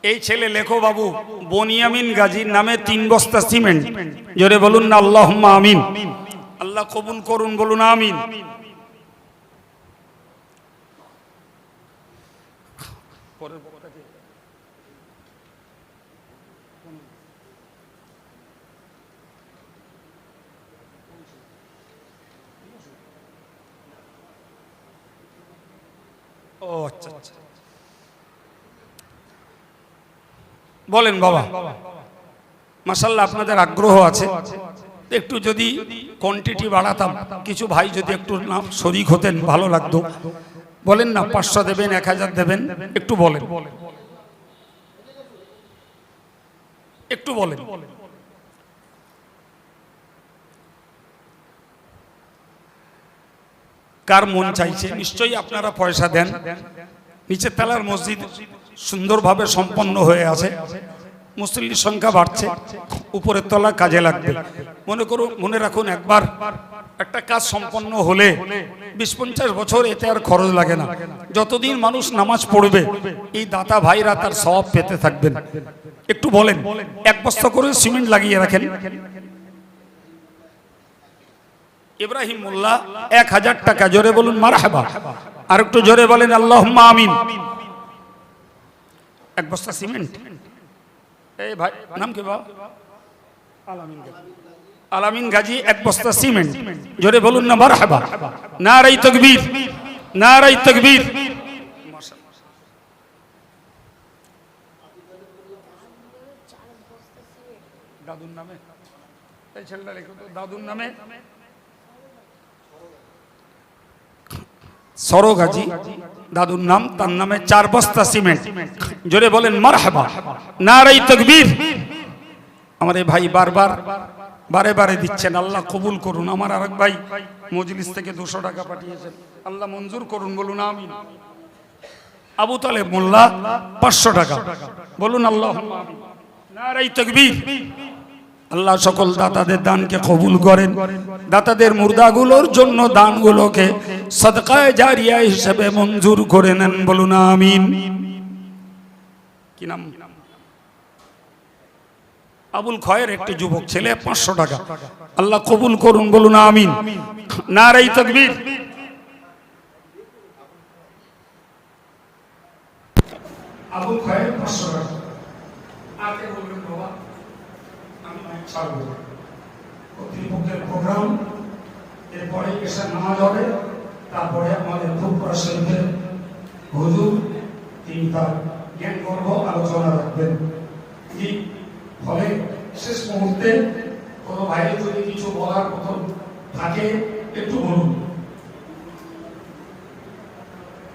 এই ছেলে লেখো বাবু, বনিয়ামিন গাজীর নামে 3 বস্তা সিমেন্ট, জোরে বলুন না আল্লাহুম্মা আমিন। আল্লাহ কবুল করুন, বলুন আমিন। ও আচ্ছা আচ্ছা, বলেন বাবা। মাশাআল্লাহ আপনাদের আগ্রহ আছে, একটু যদি কোয়ান্টিটি বাড়াতাম, কিছু ভাই যদি একটু শরীক হতেন ভালো লাগতো। বলেন না 500 দেবেন, 1000 দেবেন, একটু বলেন, একটু বলেন। কার মন চাইছে? নিশ্চয়ই আপনারা পয়সা দেন। নিচের তলার মসজিদ সুন্দরভাবে সম্পন্ন হয়ে আছে, মুসল্লির সংখ্যা বাড়ছে, উপরের তলা কাজে লাগবে। মনে রাখুন, একবার একটা কাজ সম্পন্ন হলে 20-50 বছর এতে আর খরচ লাগে না। যতদিন মানুষ নামাজ পড়বে এই দাতা ভাইরা তার সওয়াব পেতে থাকবেন। একটু বলেন, 1 বস্তা করে সিমেন্ট লাগিয়ে রাখেন। ইব্রাহিম মোল্লা 1000 টাকা, জোরে বলুন মারহাবা। আর একটু জোরে বলেন আল্লাহুম্মা আমিন। 1 বস্তা সিমেন্ট। এই ভাই নাম কি বাবা? আলামিন গাজী 1 বস্তা সিমেন্ট, জোরে বলুন না মারহাবা। নারে তাকবীর, নারে তাকবীর। দাদুর নামে, এই ছেলেটা লিখো তো, দাদুর নামে সরগাজী দাদুর নাম, তার নামে 4 বস্তা সিমেন্ট। জোরে বলেন মারহাবা, নারায়ে তাকবীর। আমার এই ভাই বারে বারে দিচ্ছেন, আল্লাহ কবুল করুন। আমার আরেক ভাই মজলিস থেকে 200 টাকা পাঠিয়েছেন, আল্লাহ মঞ্জুর করুন, বলুন আমিন। আবু তালেব মোল্লা 500 টাকা, বলুন আল্লাহুম্মা আমিন, নারায়ে তাকবীর। আল্লাহ সকল দাতাদের দানকে কবুল করেন, দাতাদের মুর্দাগুলোর জন্য দানগুলোকে সদকায়ে জারিয়া হিসেবে মঞ্জুর করে নেন, বলুন আমিন। কি নাম? আবুল খয়ের, একটি যুবক ছেলে, 500 টাকা, আল্লাহ কবুল করুন, বলুন আমিন, নারায়ে তাকবীর। আবুল খয়ের 500 টাকা। আগে বলবেন বাবা, আমি মাইক ছাড়বো, কর্তৃপক্ষের প্রোগ্রাম, এরপরে এশার নামাজ হবে, তারপরে আমাদের ফুরফুরা শরীফের হুজুর তিনি তার জ্ঞান গর্ভ আলোচনা রাখবেন। জি, ফলে শেষ মুহূর্তে কোনো ভাইয়ের যদি কিছু বলার মতো থাকে একটু বলুন।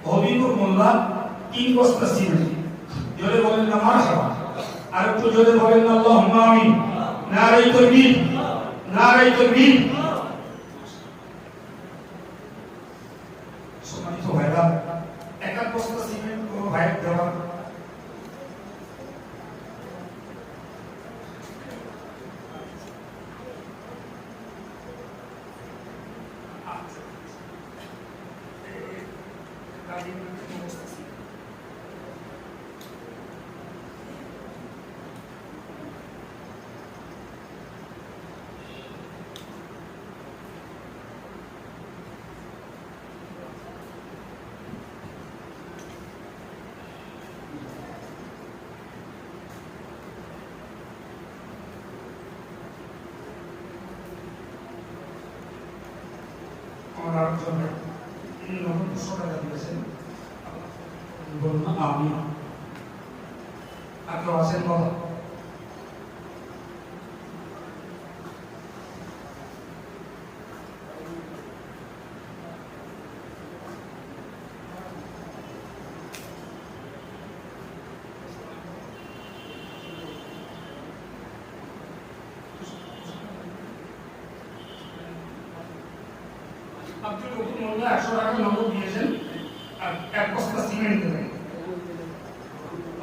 হবিবুর মোল্লা 3 বস্তা সিমেন্ট, জোরে বলেন না মারহাবা, আর একটু জোরে বলেন আল্লাহুম্মা আমিন, নারায়ে তাকবীর, নারায়ে তাকবীর। সম্মানিত ভাইরা, 1 বস্তা সিমেন্ট কোনো ভাইয়ের দেওয়া আমার জন্য 200 টাকা দিয়েছেন, বলুন আমিন। আগে আছেন বাবা, আব্দুল গফুর মোল্লা 100 টাকা নগদ দিয়েছেন, আর 1 বস্তা সিমেন্ট দেবেন।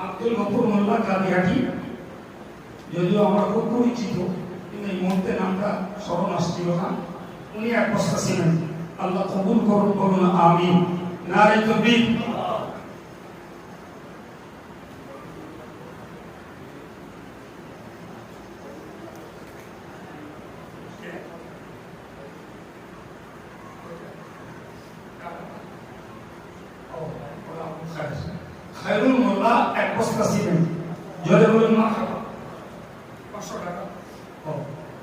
আব্দুল গফুর মোল্লা কাদিয়াটি, যদিও আমার খুব পরিচিত, কিন্তু এই মুহূর্তে নামটা স্মরণ আসছিল না, উনি 1 বস্তা সিমেন্ট, আল্লাহ কবুল করুন, বলুন আমিন, নারায়ে তাকবীর। খায়রুল মোল্লা 1 বস্তা সিমেন্ট, জোরে বলুন মারহাবা, 500 টাকা।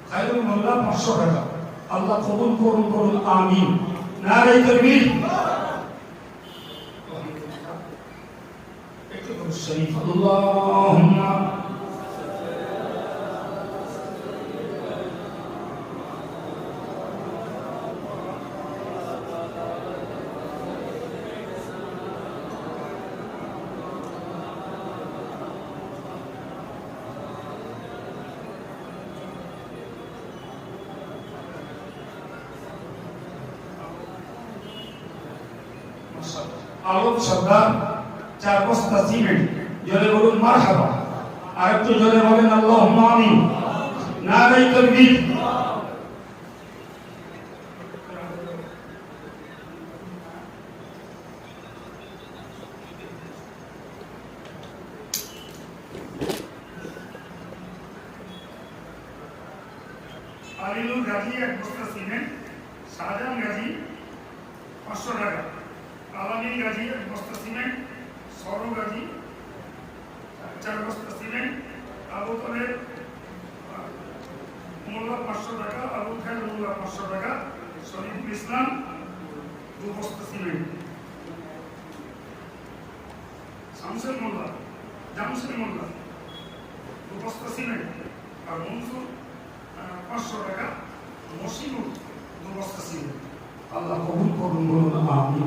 খায়রুল মোল্লা 500 টাকা, আল্লাহ কবুল করুন, বলুন আমিন, নারায়ে তাকবীর। একটু দরুদ শরীফ, আল্লাহুম্মা আলোক সর্দার 4 বস্তা সিমেন্ট, জোরে বলুন মারহাবা, আর একটু জোরে বলেন আল্লাহুম্মা আমিন, নারায়ে তাকবীর। আলিনুর গাজী 1 বস্তা সিমেন্ট, শাহজাহান গাজী 500 টাকা, আলামিন গাজী 1 বস্তা সিমেন্ট, সরু গাজী 4 বস্তা সিমেন্ট, আবু তালেব মোল্লা 500 টাকা, আবু খায়ের মোল্লা 500 টাকা, শরীফুল ইসলাম 2 বস্তা সিমেন্ট, জামশেদ মোল্লা 2 বস্তা সিমেন্ট, আর মনসুর 500 টাকা, মসিনুর 2 বস্তা সিমেন্ট। আল্লাহ কবুল করুন, বলুন আমিন।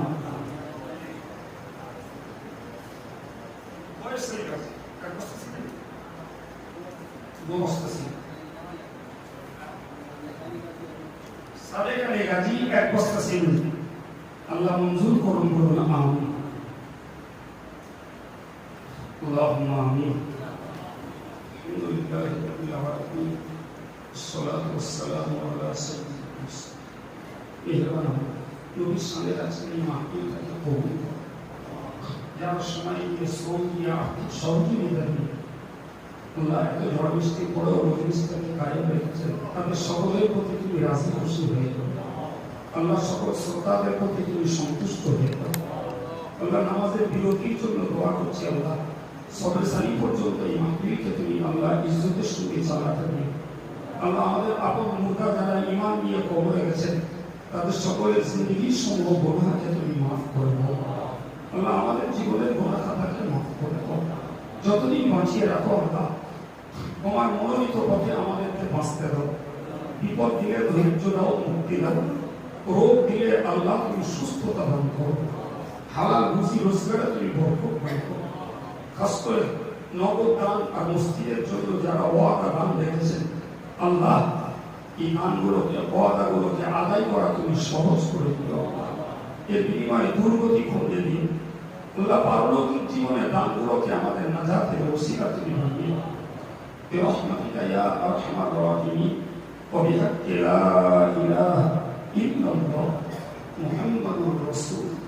বয়স হয়ে গেছে, এক বস্তা সিমেন্ট, 2 বস্তা সিমেন্ট, সাদেক আলী গাজী 1 বস্তা সিমেন্ট, আল্লাহ মঞ্জুর করুন, বলুন আমিন। আল্লাহুম্মা আমিন। আলহামদুলিল্লাহি রাব্বিল আলামিন, আসসালাতু ওয়াসসালামু আলা সাইয়্যিদিল মুরসালিন। নবীর সঙ্গে আজকের এই মাহফিলটাকে কবুল করুন। যারা সময় দিয়ে শ্রম দিয়ে আর্থিক সহযোগিতা দিয়ে আল্লাহ এত ঝড় বৃষ্টি পরেও মজলিসটাকে কায়েম রেখেছেন, তাদের সকলের প্রতি তুমি রাজি খুশি হয়ে যাও। আল্লাহ সকল শ্রোতাদের প্রতি তুমি সন্তুষ্ট হয়ে যাও। আল্লাহ নামাজের বিরতির জন্য দোয়া করছি, আল্লাহ সবে সারি পর্যন্ত এই মাহফিলকে তুমি আল্লাহ ইজ্জতের সঙ্গে চালাতে দিও। আল্লাহ আমাদের আপন মুর্দা যারা ঈমান নিয়ে কবরে গেছেন তাদের সকলের জিন্দেগীর সমূহ গুনাহকে তুমি মাফ করে দাও। আল্লাহ আমাদের জীবনের গুনাহ খাতাকে মাফ করে দাও। যতদিন বাঁচিয়ে রাখো আল্লাহ তোমার মনোনীত পথে আমাদেরকে বাঁচতে দাও। বিপদ দিলে ধৈর্য দাও, মুক্তি দাও। রোগ দিলে আল্লাহ তুমি সুস্থতা দান করো। হালাল রুজি রোজগারে তুমি বরকত দান করো। খাস করে নগদ দান আর মসজিদের জন্য যারা ওয়াদা দান রেখেছেন আল্লাহ এই দানগুলোকে, ওয়াদাগুলোকে আদায় করা তুমি সহজ করে দিও। এর বিনিময়ে দুর্গতি খণ্ডে দিও আল্লাহ। পারলৌকিক জীবনে দানগুলোকে আমাদের নাজাতের ওসিলা তুমি বানিয়ে বিরহমাতিকা ইয়া আরহামার রাহিমিন ওয়া বিহাক্কি লা ইলাহা ইল্লাল্লাহ মুহাম্মাদুর রাসূলুল্লাহ।